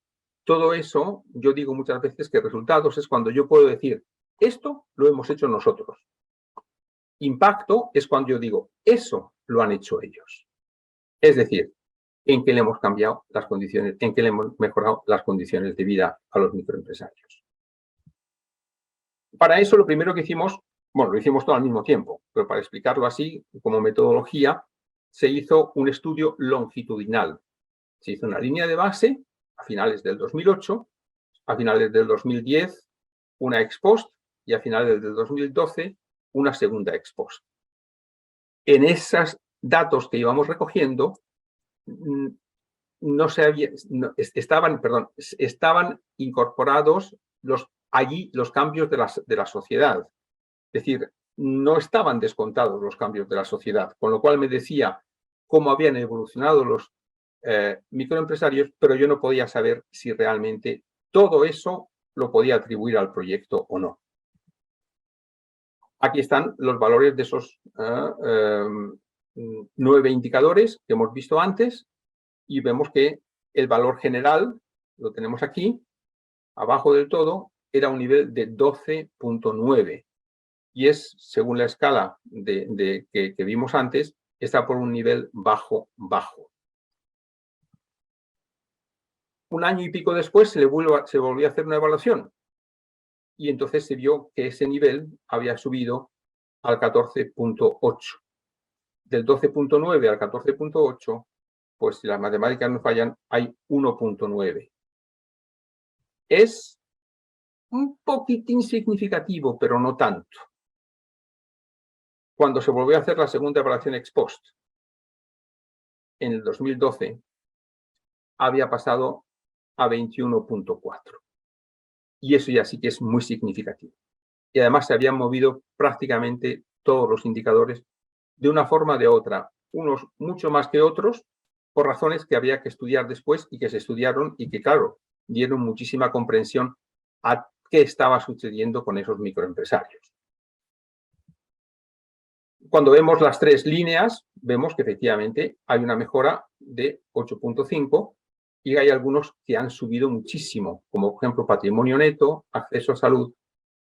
[SPEAKER 2] Todo eso, yo digo muchas veces que resultados es cuando yo puedo decir, esto lo hemos hecho nosotros. Impacto es cuando yo digo, eso lo han hecho ellos. Es decir, en qué le hemos cambiado las condiciones, en qué le hemos mejorado las condiciones de vida a los microempresarios. Para eso lo primero que hicimos, bueno, lo hicimos todo al mismo tiempo, pero para explicarlo así, como metodología, se hizo un estudio longitudinal. Se hizo una línea de base a finales del 2008 A finales del 2010, una ex post, y a finales del 2012, una segunda ex post. En esos datos que íbamos recogiendo, estaban incorporados allí los cambios de la sociedad. Es decir, no estaban descontados los cambios de la sociedad, con lo cual me decía cómo habían evolucionado los microempresarios, pero yo no podía saber si realmente todo eso lo podía atribuir al proyecto o no. Aquí están los valores de esos 9 indicadores que hemos visto antes y vemos que el valor general, lo tenemos aquí, abajo del todo, era un nivel de 12.9 y es, según la escala que vimos antes, está por un nivel bajo. Un año y pico después se volvió a hacer una evaluación y entonces se vio que ese nivel había subido al 14.8. Del 12.9 al 14.8, pues si las matemáticas no fallan, hay 1.9. Es un poquitín significativo, pero no tanto. Cuando se volvió a hacer la segunda evaluación ex post, en el 2012, había pasado a 21.4. Y eso ya sí que es muy significativo. Y además se habían movido prácticamente todos los indicadores de una forma o de otra, unos mucho más que otros, por razones que había que estudiar después y que se estudiaron y que, claro, dieron muchísima comprensión a qué estaba sucediendo con esos microempresarios. Cuando vemos las 3 líneas, vemos que efectivamente hay una mejora de 8.5 y hay algunos que han subido muchísimo, como por ejemplo patrimonio neto, acceso a salud,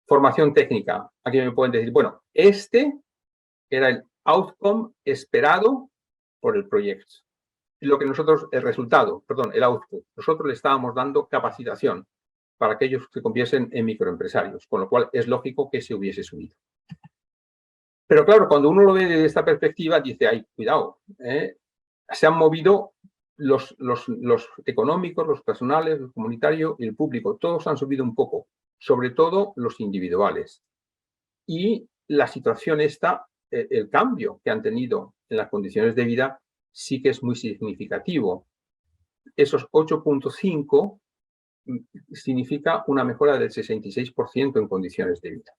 [SPEAKER 2] formación técnica. Aquí me pueden decir, bueno, este era el outcome esperado por el proyecto. Lo que nosotros, el output, nosotros le estábamos dando capacitación para que ellos se convierten en microempresarios, con lo cual es lógico que se hubiese subido. Pero claro, cuando uno lo ve desde esta perspectiva, dice, ay, cuidado, se han movido los económicos, los personales, los comunitarios y el público, todos han subido un poco, sobre todo los individuales. Y la situación esta, el cambio que han tenido en las condiciones de vida, sí que es muy significativo. Esos 8.5 significa una mejora del 66% en condiciones de vida.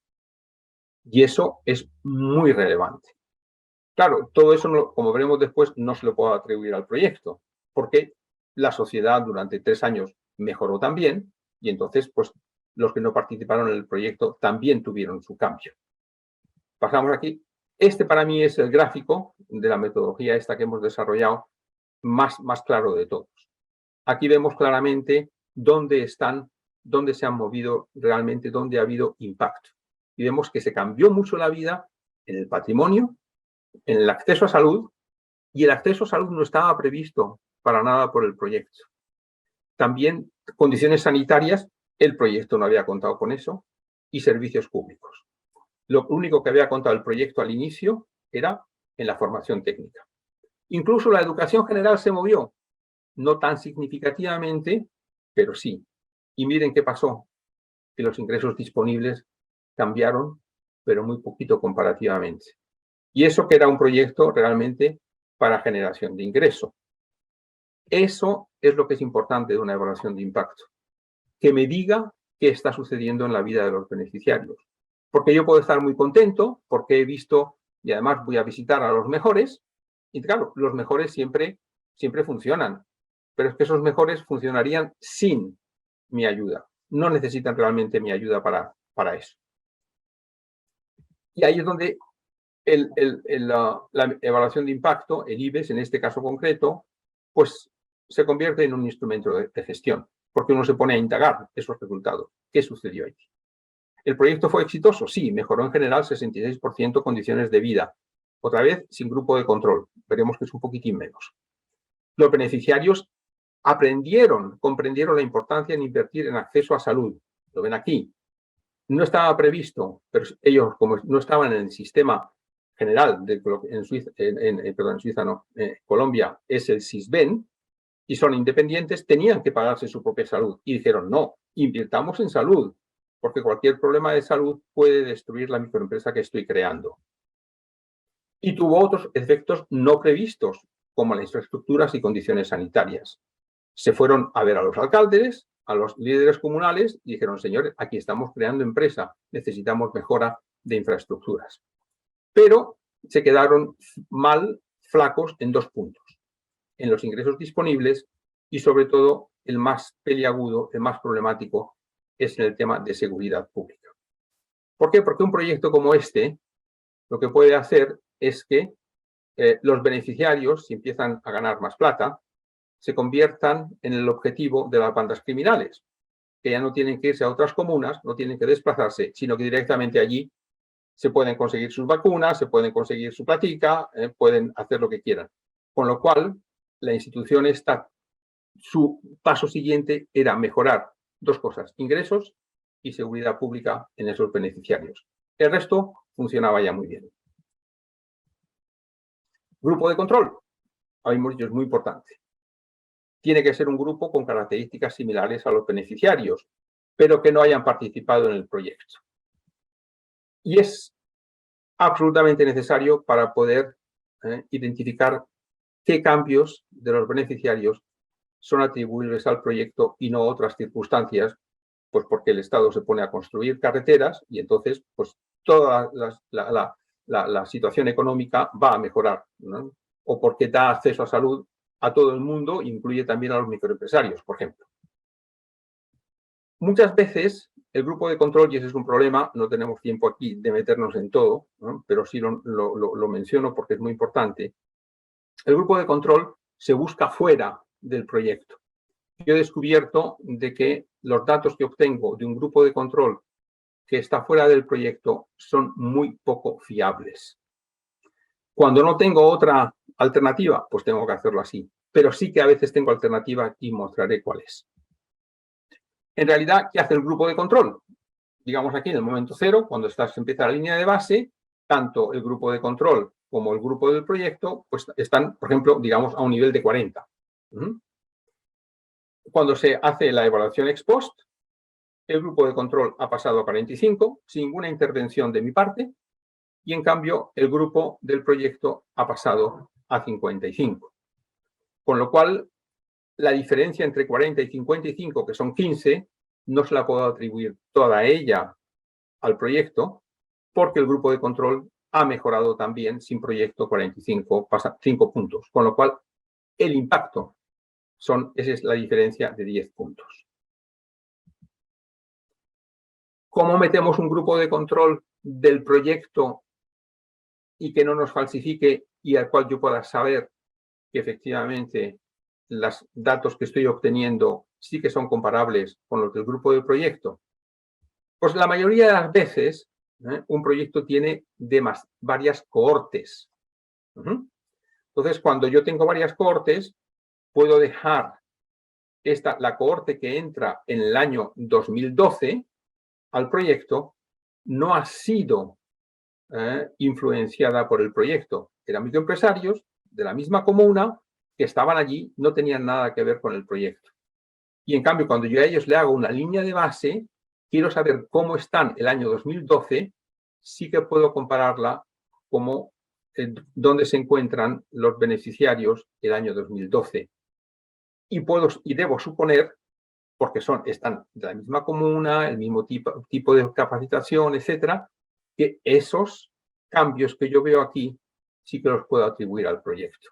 [SPEAKER 2] Y eso es muy relevante. Claro, todo eso, como veremos después, no se lo puedo atribuir al proyecto, porque la sociedad durante 3 años mejoró también y entonces, pues, los que no participaron en el proyecto también tuvieron su cambio. Pasamos aquí. Este para mí es el gráfico de la metodología esta que hemos desarrollado más claro de todos. Aquí vemos claramente dónde se han movido realmente, dónde ha habido impacto. Y vemos que se cambió mucho la vida en el patrimonio, en el acceso a salud, y el acceso a salud no estaba previsto para nada por el proyecto. También condiciones sanitarias, el proyecto no había contado con eso, y servicios públicos. Lo único que había contado el proyecto al inicio era en la formación técnica. Incluso la educación general se movió, no tan significativamente, pero sí. Y miren qué pasó, que los ingresos disponibles cambiaron, pero muy poquito comparativamente. Y eso que era un proyecto realmente para generación de ingreso. Eso es lo que es importante de una evaluación de impacto. Que me diga qué está sucediendo en la vida de los beneficiarios. Porque yo puedo estar muy contento, porque he visto, y además voy a visitar a los mejores, y claro, los mejores siempre funcionan, pero es que esos mejores funcionarían sin mi ayuda. No necesitan realmente mi ayuda para eso. Y ahí es donde la evaluación de impacto, el IBES en este caso concreto, pues se convierte en un instrumento de gestión, porque uno se pone a indagar esos resultados. ¿Qué sucedió allí? ¿El proyecto fue exitoso? Sí, mejoró en general 66% condiciones de vida. Otra vez, sin grupo de control. Veremos que es un poquitín menos. Los beneficiarios comprendieron la importancia en invertir en acceso a salud. Lo ven aquí. No estaba previsto, pero ellos, como no estaban en el sistema general, en Colombia es el SISBEN, y son independientes, tenían que pagarse su propia salud. Y dijeron, no, invirtamos en salud, porque cualquier problema de salud puede destruir la microempresa que estoy creando. Y tuvo otros efectos no previstos, como las infraestructuras y condiciones sanitarias. Se fueron a ver a los alcaldes, a los líderes comunales, y dijeron, señores, aquí estamos creando empresa, necesitamos mejora de infraestructuras. Pero se quedaron flacos en 2 puntos, en los ingresos disponibles y sobre todo el más peliagudo, el más problemático, es en el tema de seguridad pública. ¿Por qué? Porque un proyecto como este lo que puede hacer es que los beneficiarios, si empiezan a ganar más plata, se conviertan en el objetivo de las bandas criminales, que ya no tienen que irse a otras comunas, no tienen que desplazarse, sino que directamente allí se pueden conseguir sus vacunas, se pueden conseguir su platica, pueden hacer lo que quieran. Con lo cual, la institución su paso siguiente era mejorar 2 cosas, ingresos y seguridad pública en esos beneficiarios. El resto funcionaba ya muy bien. Grupo de control, habíamos dicho, es muy importante. Tiene que ser un grupo con características similares a los beneficiarios, pero que no hayan participado en el proyecto. Y es absolutamente necesario para poder identificar qué cambios de los beneficiarios son atribuibles al proyecto y no otras circunstancias, pues porque el Estado se pone a construir carreteras y entonces pues toda la situación económica va a mejorar, ¿no? O porque da acceso a salud a todo el mundo, incluye también a los microempresarios, por ejemplo. Muchas veces el grupo de control, y ese es un problema, no tenemos tiempo aquí de meternos en todo, ¿no? Pero sí lo menciono porque es muy importante. El grupo de control se busca fuera del proyecto. Yo he descubierto de que los datos que obtengo de un grupo de control que está fuera del proyecto son muy poco fiables. Cuando no tengo otra alternativa, pues tengo que hacerlo así. Pero sí que a veces tengo alternativa y mostraré cuál es. En realidad, ¿qué hace el grupo de control? Digamos aquí en el momento 0, cuando empieza la línea de base, tanto el grupo de control como el grupo del proyecto pues están, por ejemplo, digamos a un nivel de 40. Cuando se hace la evaluación ex post, el grupo de control ha pasado a 45 sin ninguna intervención de mi parte y en cambio el grupo del proyecto ha pasado a 55. Con lo cual, la diferencia entre 40 y 55, que son 15, no se la puedo atribuir toda ella al proyecto porque el grupo de control ha mejorado también sin proyecto 45, pasa 5 puntos. Con lo cual, el impacto esa es la diferencia de 10 puntos. ¿Cómo metemos un grupo de control del proyecto y que no nos falsifique y al cual yo pueda saber que efectivamente los datos que estoy obteniendo sí que son comparables con los del grupo de proyecto? Pues la mayoría de las veces un proyecto tiene varias cohortes. Entonces, cuando yo tengo varias cohortes, puedo dejar la cohorte que entra en el año 2012 al proyecto no ha sido influenciada por el proyecto. Eran microempresarios de la misma comuna que estaban allí, no tenían nada que ver con el proyecto. Y en cambio, cuando yo a ellos le hago una línea de base, quiero saber cómo están el año 2012, sí que puedo compararla como dónde se encuentran los beneficiarios el año 2012. Y debo suponer, porque están de la misma comuna, el mismo tipo de capacitación, etcétera, que esos cambios que yo veo aquí sí que los puedo atribuir al proyecto.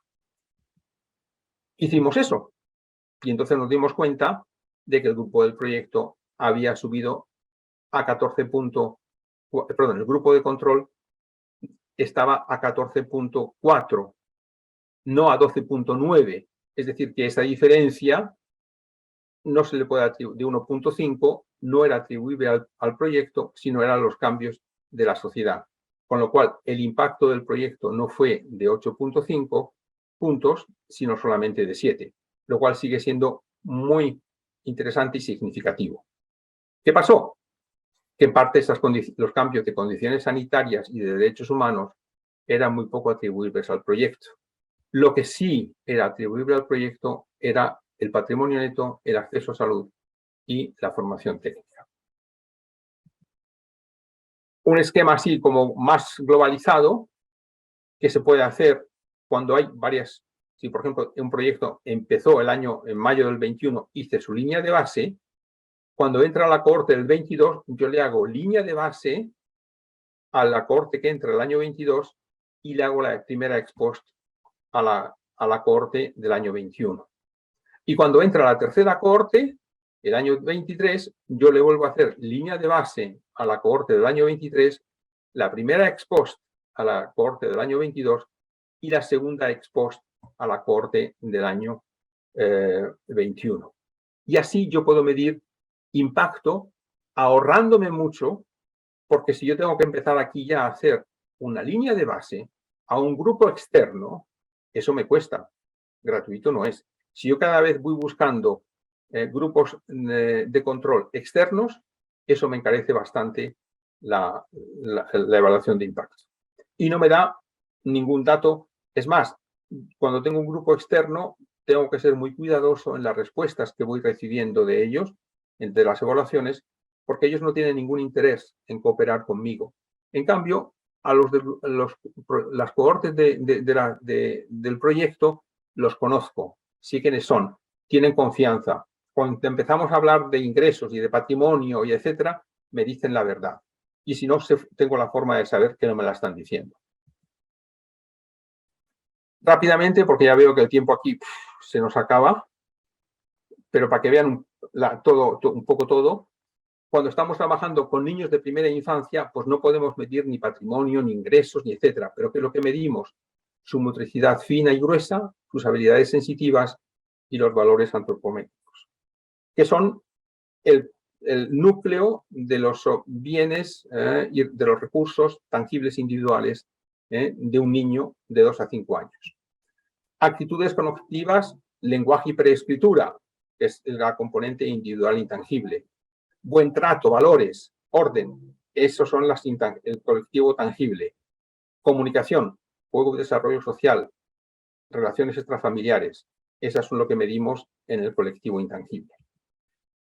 [SPEAKER 2] Hicimos eso y entonces nos dimos cuenta de que el grupo del proyecto había subido a 14 puntos, perdón, el grupo de control estaba a 14.4, no a 12.9. Es decir, que esa diferencia no se le puede atribuir, de 1.5 no era atribuible al proyecto, sino eran los cambios de la sociedad. Con lo cual, el impacto del proyecto no fue de 8.5 puntos, sino solamente de 7, lo cual sigue siendo muy interesante y significativo. ¿Qué pasó? Que en parte los cambios de condiciones sanitarias y de derechos humanos eran muy poco atribuibles al proyecto. Lo que sí era atribuible al proyecto era el patrimonio neto, el acceso a salud y la formación técnica. Un esquema así como más globalizado que se puede hacer cuando hay varias, si por ejemplo un proyecto empezó en mayo del 21, hice su línea de base, cuando entra a la cohorte del 22, yo le hago línea de base a la cohorte que entra el año 22 y le hago la primera ex post a la cohorte del año 21. Y cuando entra la tercera cohorte, el año 23, yo le vuelvo a hacer línea de base a la cohorte del año 23, la primera ex post a la cohorte del año 22 y la segunda ex post a la cohorte del año 21. Y así yo puedo medir impacto ahorrándome mucho, porque si yo tengo que empezar aquí ya a hacer una línea de base a un grupo externo, eso me cuesta. Gratuito no es. Si yo cada vez voy buscando grupos de control externos, eso me encarece bastante la evaluación de impacto. Y no me da ningún dato. Es más, cuando tengo un grupo externo, tengo que ser muy cuidadoso en las respuestas que voy recibiendo de ellos, de las evaluaciones, porque ellos no tienen ningún interés en cooperar conmigo. En cambio, a las cohortes del proyecto los conozco, sé quiénes son, tienen confianza. Cuando empezamos a hablar de ingresos y de patrimonio y etcétera, me dicen la verdad. Y si no, tengo la forma de saber que no me la están diciendo. Rápidamente, porque ya veo que el tiempo aquí se nos acaba, pero para que vean un poco todo, cuando estamos trabajando con niños de primera infancia, pues no podemos medir ni patrimonio, ni ingresos, ni etcétera, pero que lo que medimos, su motricidad fina y gruesa, sus habilidades sensitivas y los valores antropométricos, que son el núcleo de los bienes y de los recursos tangibles individuales de un niño de 2 a 5 años. Actitudes cognitivas, lenguaje y preescritura, que es la componente individual intangible. Buen trato, valores, orden, esos son el colectivo tangible. Comunicación, juego y desarrollo social, relaciones extrafamiliares, esas son lo que medimos en el colectivo intangible.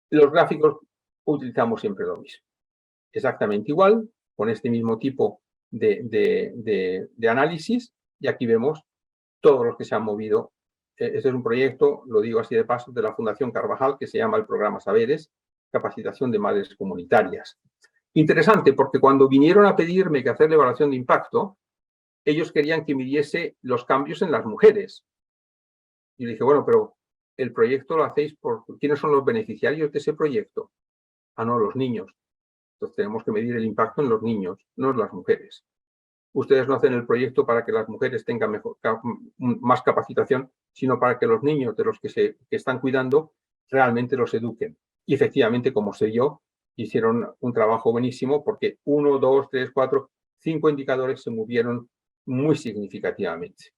[SPEAKER 2] Los gráficos utilizamos siempre lo mismo. Exactamente igual, con este mismo tipo de análisis, y aquí vemos todos los que se han movido. Este es un proyecto, lo digo así de paso, de la Fundación Carvajal, que se llama el Programa Saberes, Capacitación de Madres Comunitarias. Interesante, porque cuando vinieron a pedirme que hacer la evaluación de impacto, ellos querían que midiese los cambios en las mujeres. Y le dije, bueno, pero el proyecto lo hacéis por... ¿Quiénes son los beneficiarios de ese proyecto? Ah, no, los niños. Entonces tenemos que medir el impacto en los niños, no en las mujeres. Ustedes no hacen el proyecto para que las mujeres tengan más capacitación, sino para que los niños de los que están cuidando realmente los eduquen. Y efectivamente, como sé yo, hicieron un trabajo buenísimo porque 1, 2, 3, 4, 5 indicadores se movieron muy significativamente.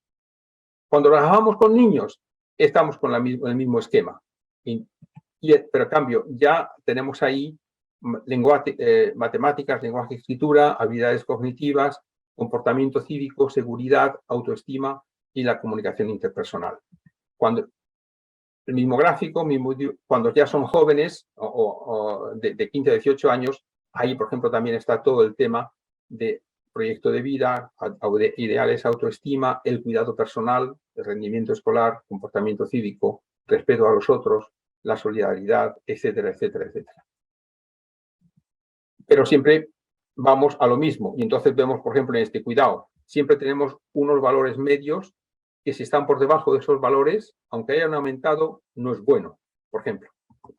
[SPEAKER 2] Cuando trabajamos con niños, estamos con el mismo esquema. Pero en cambio, ya tenemos ahí matemáticas, lenguaje y escritura, habilidades cognitivas, comportamiento cívico, seguridad, autoestima y la comunicación interpersonal. Cuando el mismo gráfico, cuando ya son jóvenes o de 15 a 18 años, ahí, por ejemplo, también está todo el tema de proyecto de vida, ideales, autoestima, el cuidado personal, el rendimiento escolar, comportamiento cívico, respeto a los otros, la solidaridad, etcétera, etcétera, etcétera. Pero siempre vamos a lo mismo. Y entonces vemos, por ejemplo, en este cuidado, siempre tenemos unos valores medios que si están por debajo de esos valores, aunque hayan aumentado, no es bueno. Por ejemplo,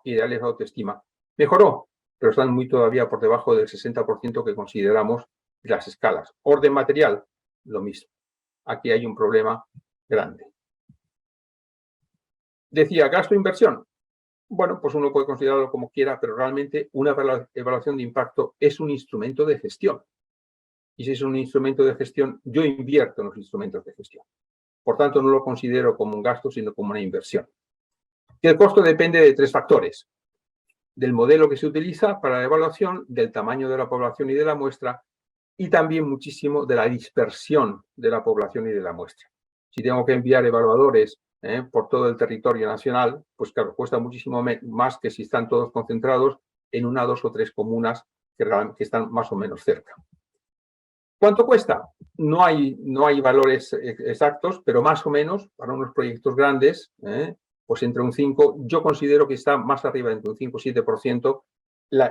[SPEAKER 2] ideales de autoestima. Mejoró, pero están muy todavía por debajo del 60% que consideramos las escalas. Orden material, lo mismo. Aquí hay un problema grande. Decía, gasto-inversión. Bueno, pues uno puede considerarlo como quiera, pero realmente una evaluación de impacto es un instrumento de gestión. Y si es un instrumento de gestión, yo invierto en los instrumentos de gestión. Por tanto, no lo considero como un gasto, sino como una inversión. Y el costo depende de 3 factores. Del modelo que se utiliza para la evaluación, del tamaño de la población y de la muestra, y también muchísimo de la dispersión de la población y de la muestra. Si tengo que enviar evaluadores por todo el territorio nacional, pues claro, cuesta muchísimo más que si están todos concentrados en una, dos o tres comunas que están más o menos cerca. ¿Cuánto cuesta? No hay valores exactos, pero más o menos para unos proyectos grandes, pues entre un 5, yo considero que está más arriba, entre un 5 y 7%,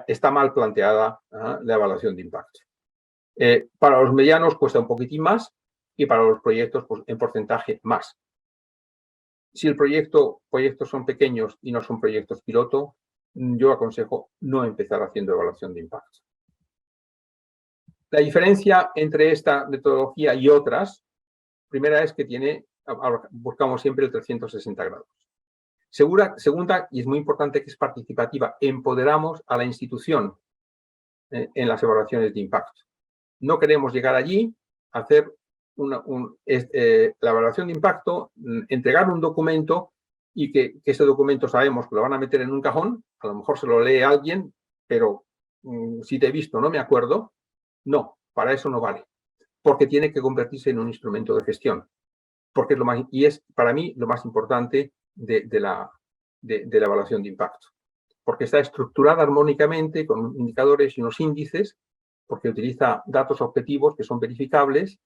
[SPEAKER 2] está mal planteada la evaluación de impacto. Para los medianos cuesta un poquitín más y para los proyectos pues, en porcentaje más. Si el proyectos son pequeños y no son proyectos piloto, yo aconsejo no empezar haciendo evaluación de impacto. La diferencia entre esta metodología y otras, primera es que buscamos siempre el 360 grados. Segunda, y es muy importante que es participativa, empoderamos a la institución en las evaluaciones de impacto. No queremos llegar allí a hacer la evaluación de impacto, entregar un documento y que ese documento sabemos que lo van a meter en un cajón, a lo mejor se lo lee alguien, pero si te he visto no me acuerdo. No, para eso no vale, porque tiene que convertirse en un instrumento de gestión, porque es para mí lo más importante de la evaluación de impacto, porque está estructurada armónicamente con indicadores y unos índices, porque utiliza datos objetivos que son verificables,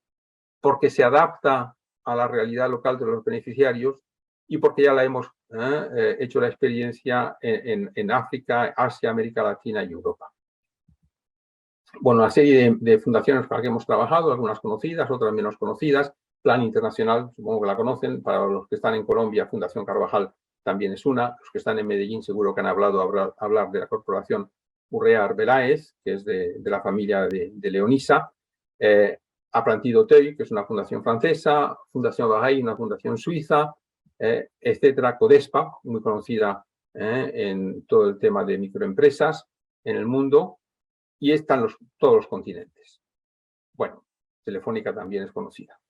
[SPEAKER 2] porque se adapta a la realidad local de los beneficiarios y porque ya la hemos hecho la experiencia en África, Asia, América Latina y Europa. Bueno, una serie de fundaciones con las que hemos trabajado, algunas conocidas, otras menos conocidas. Plan Internacional, supongo que la conocen. Para los que están en Colombia, Fundación Carvajal también es una. Los que están en Medellín seguro que han hablar de la corporación Urrea Arbeláez, que es de la familia de Leonisa. Apprenti d'Auteuil, que es una fundación francesa. Fundación Baha'i, una fundación suiza, etcétera. Codespa, muy conocida en todo el tema de microempresas en el mundo. Y están todos los continentes. Bueno, Telefónica también es conocida.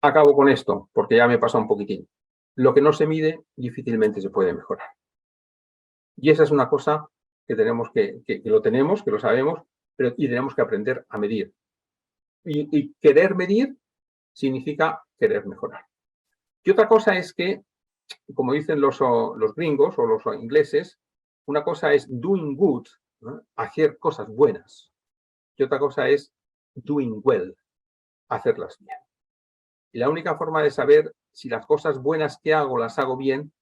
[SPEAKER 2] Acabo con esto, porque ya me pasa un poquitín. Lo que no se mide difícilmente se puede mejorar. Y esa es una cosa que tenemos que lo sabemos, pero y tenemos que aprender a medir. Y querer medir significa querer mejorar. Y otra cosa es que, como dicen los gringos o los ingleses, una cosa es doing good, ¿no? Hacer cosas buenas. Y otra cosa es doing well, hacerlas bien. Y la única forma de saber si las cosas buenas que hago las hago bien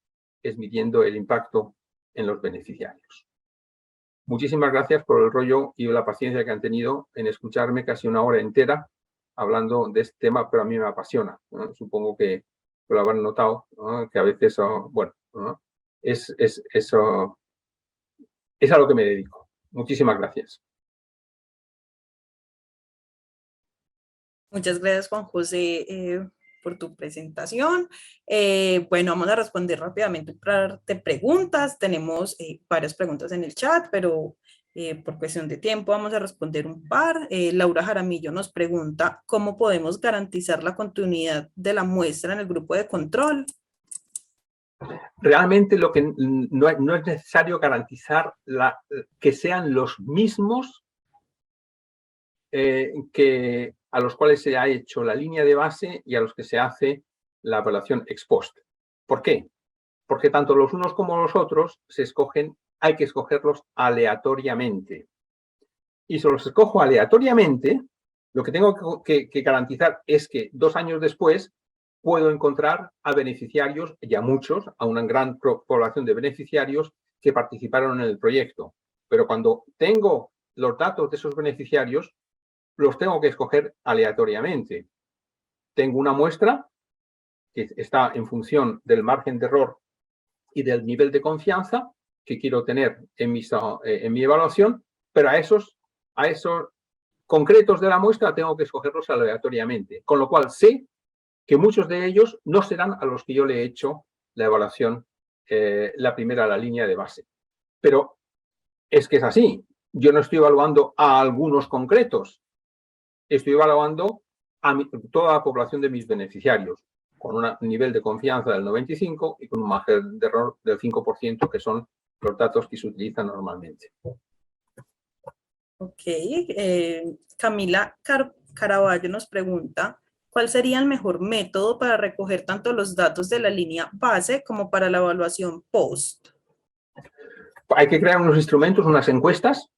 [SPEAKER 2] es midiendo el impacto en los beneficiarios. Muchísimas gracias por el rollo y la paciencia que han tenido en escucharme casi una hora entera hablando de este tema, pero a mí me apasiona, ¿no? Supongo que lo habrán notado, ¿no? Que a veces, bueno, ¿no? Es a lo que me dedico. Muchísimas gracias.
[SPEAKER 1] Muchas gracias, Juan José, por tu presentación. Bueno, vamos a responder rápidamente un par de preguntas. Tenemos varias preguntas en el chat, pero por cuestión de tiempo vamos a responder un par. Laura Jaramillo nos pregunta, ¿cómo podemos garantizar la continuidad de la muestra en el grupo de control?
[SPEAKER 2] Realmente lo que no es necesario garantizar que sean los mismos que a los cuales se ha hecho la línea de base y a los que se hace la evaluación ex post. ¿Por qué? Porque tanto los unos como los otros hay que escogerlos aleatoriamente. Y si los escojo aleatoriamente, lo que tengo que garantizar es que 2 años después puedo encontrar a beneficiarios, y a muchos, a una gran población de beneficiarios que participaron en el proyecto. Pero cuando tengo los datos de esos beneficiarios, los tengo que escoger aleatoriamente. Tengo una muestra que está en función del margen de error y del nivel de confianza que quiero tener en mi evaluación, pero a esos concretos de la muestra tengo que escogerlos aleatoriamente, con lo cual sé que muchos de ellos no serán a los que yo le he hecho la evaluación, la línea de base. Pero es que es así. Yo no estoy evaluando a algunos concretos, estoy evaluando a toda la población de mis beneficiarios, con un nivel de confianza del 95% y con un margen de error del 5%, que son los datos que se utilizan normalmente.
[SPEAKER 1] Ok. Camila Caraballo nos pregunta, ¿Cuál sería el mejor método para recoger tanto los datos de la línea base como para la evaluación post?
[SPEAKER 2] Hay que crear unos instrumentos, unas encuestas,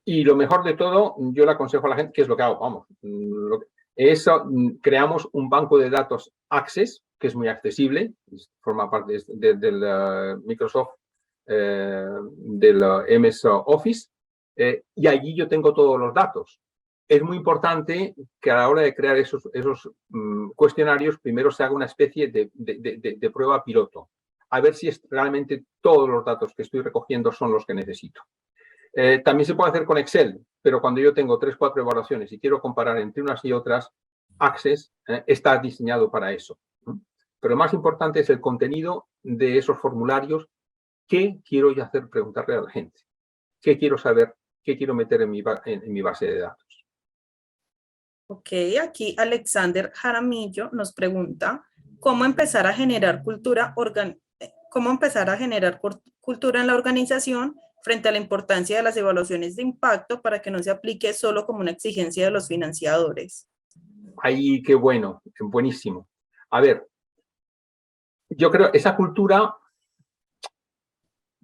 [SPEAKER 2] y lo mejor de todo, yo le aconsejo a la gente, ¿qué es lo que hago? Vamos, creamos un banco de datos Access, que es muy accesible, forma parte del Microsoft, del MS Office, y allí yo tengo todos los datos. Es muy importante que a la hora de crear esos cuestionarios, primero se haga una especie de prueba piloto, a ver si realmente todos los datos que estoy recogiendo son los que necesito. También se puede hacer con Excel, pero cuando yo tengo 3 o 4 evaluaciones y quiero comparar entre unas y otras, Access está diseñado para eso. Pero lo más importante es el contenido de esos formularios. ¿Qué quiero yo hacer? Preguntarle a la gente. ¿Qué quiero saber? ¿Qué quiero meter en mi base de datos?
[SPEAKER 1] Ok, aquí Alexander Jaramillo nos pregunta, ¿cómo empezar a generar cultura cultura en la organización frente a la importancia de las evaluaciones de impacto para que no se aplique solo como una exigencia de los financiadores?
[SPEAKER 2] Ahí, qué bueno, buenísimo. A ver, yo creo que esa cultura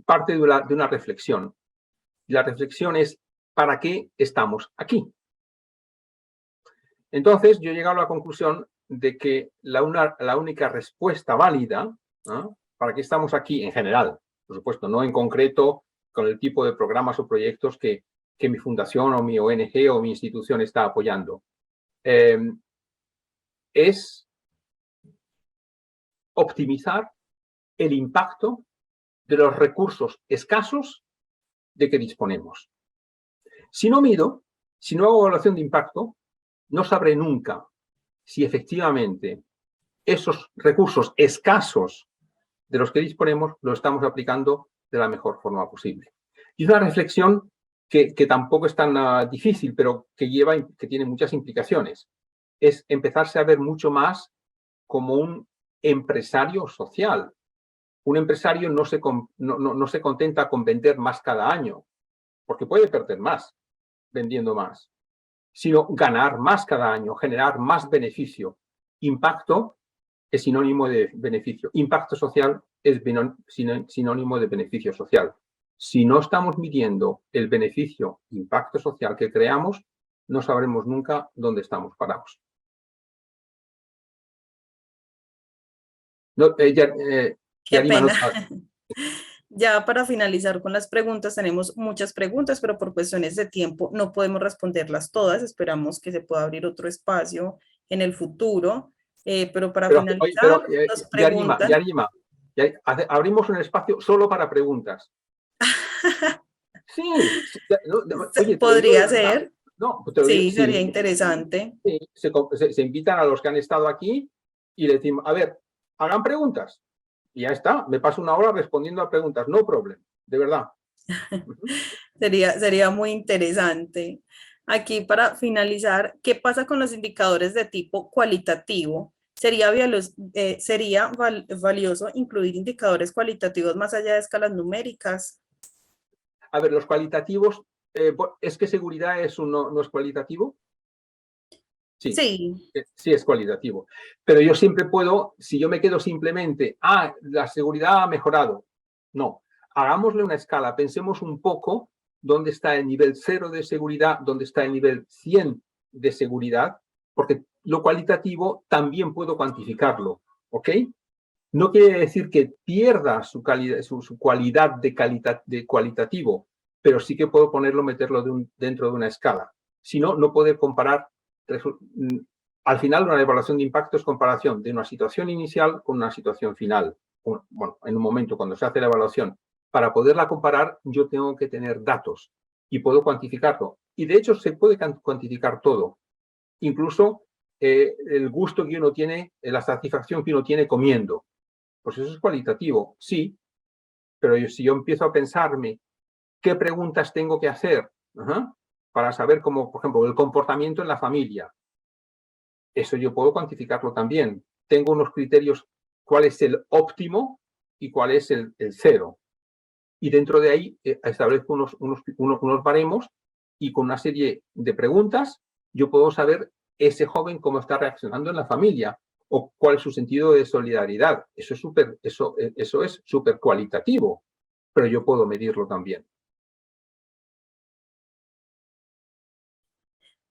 [SPEAKER 2] parte de una reflexión. La reflexión es, ¿para qué estamos aquí? Entonces, yo he llegado a la conclusión de que la única respuesta válida, ¿no?, para qué estamos aquí en general, por supuesto, no en concreto con el tipo de programas o proyectos que mi fundación o mi ONG o mi institución está apoyando, es optimizar el impacto de los recursos escasos de que disponemos. Si no mido, si no hago evaluación de impacto, no sabré nunca si efectivamente esos recursos escasos de los que disponemos los estamos aplicando de la mejor forma posible. Y es una reflexión que tampoco es tan difícil, pero que tiene muchas implicaciones. Es empezarse a ver mucho más como un empresario social. Un empresario no se contenta con vender más cada año, porque puede perder más vendiendo más, sino ganar más cada año, generar más beneficio. Impacto es sinónimo de beneficio. Impacto social es sinónimo de beneficio social. Si no estamos midiendo el beneficio, impacto social que creamos, no sabremos nunca dónde estamos parados. No,
[SPEAKER 1] Qué pena. Ya para finalizar con las preguntas, tenemos muchas preguntas, pero por cuestiones de tiempo no podemos responderlas todas. Esperamos que se pueda abrir otro espacio en el futuro. Pero para finalizar, nos preguntan.
[SPEAKER 2] Yarima, abrimos un espacio solo para preguntas. Sí, oye, te lo digo de
[SPEAKER 1] Podría
[SPEAKER 2] verdad.
[SPEAKER 1] ser.
[SPEAKER 2] No, te lo digo,
[SPEAKER 1] Sí, sería
[SPEAKER 2] sí,
[SPEAKER 1] interesante.
[SPEAKER 2] sí, se invitan a los que han estado aquí y le decimos, a ver, hagan preguntas. Y ya está, me paso una hora respondiendo a preguntas, no problem, de verdad.
[SPEAKER 1] Sería muy interesante. Aquí para finalizar, ¿qué pasa con los indicadores de tipo cualitativo? ¿Sería valioso incluir indicadores cualitativos más allá de escalas numéricas?
[SPEAKER 2] A ver, los cualitativos, ¿es que seguridad no es cualitativo? Sí,
[SPEAKER 1] Sí.
[SPEAKER 2] sí es cualitativo. Pero yo siempre puedo, si yo me quedo simplemente, la seguridad ha mejorado. No, hagámosle una escala, pensemos un poco dónde está el nivel 0 de seguridad, dónde está el nivel 100 de seguridad, porque lo cualitativo también puedo cuantificarlo, ¿ok? No quiere decir que pierda su cualidad de cualitativo, pero sí que puedo meterlo dentro de una escala. Si no, no poder comparar. Al final, una evaluación de impacto es comparación de una situación inicial con una situación final. Bueno, en un momento cuando se hace la evaluación, para poderla comparar, yo tengo que tener datos y puedo cuantificarlo. Y de hecho, se puede cuantificar todo. Incluso el gusto que uno tiene, la satisfacción que uno tiene comiendo. Pues eso es cualitativo, sí, pero si yo empiezo a pensarme qué preguntas tengo que hacer para saber cómo, por ejemplo, el comportamiento en la familia, eso yo puedo cuantificarlo también. Tengo unos criterios, cuál es el óptimo y cuál es el cero. Y dentro de ahí establezco unos baremos y con una serie de preguntas yo puedo saber ese joven cómo está reaccionando en la familia o cuál es su sentido de solidaridad. Eso es súper cualitativo, pero yo puedo medirlo también.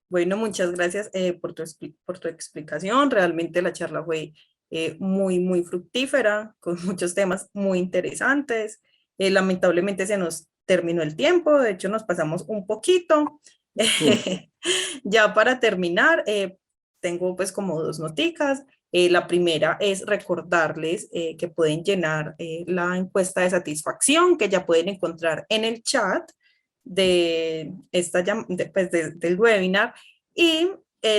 [SPEAKER 1] Bueno, muchas gracias por tu explicación. Realmente la charla fue muy, muy fructífera, con muchos temas muy interesantes. Lamentablemente se nos terminó el tiempo, de hecho nos pasamos un poquito.
[SPEAKER 2] Sí.
[SPEAKER 1] Ya para terminar, tengo pues como dos noticas. La primera es recordarles que pueden llenar la encuesta de satisfacción que ya pueden encontrar en el chat de del webinar. Y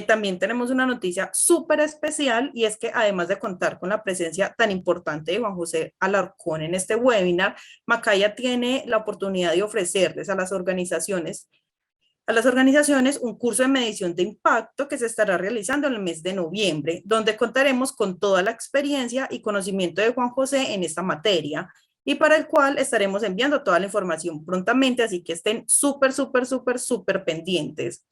[SPEAKER 1] también tenemos una noticia súper especial, y es que además de contar con la presencia tan importante de Juan José Alarcón en este webinar, Macaya tiene la oportunidad de ofrecerles a las organizaciones un curso de medición de impacto que se estará realizando en el mes de noviembre, donde contaremos con toda la experiencia y conocimiento de Juan José en esta materia, y para el cual estaremos enviando toda la información prontamente, así que estén súper, súper, súper, súper pendientes.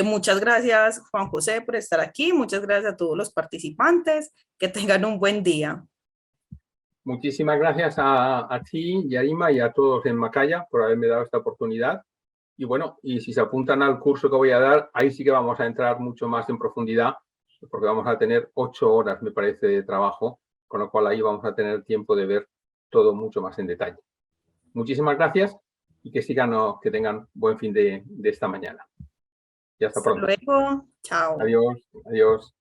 [SPEAKER 1] Muchas gracias, Juan José, por estar aquí. Muchas gracias a todos los participantes. Que tengan un buen día.
[SPEAKER 2] Muchísimas gracias a ti, Yarima, y a todos en Macaya por haberme dado esta oportunidad. Y bueno, y si se apuntan al curso que voy a dar, ahí sí que vamos a entrar mucho más en profundidad, porque vamos a tener 8 horas, me parece, de trabajo, con lo cual ahí vamos a tener tiempo de ver todo mucho más en detalle. Muchísimas gracias y que sigan o que tengan buen fin de esta mañana. Y hasta
[SPEAKER 1] Hasta
[SPEAKER 2] pronto.
[SPEAKER 1] luego. Chao.
[SPEAKER 2] Adiós. Adiós.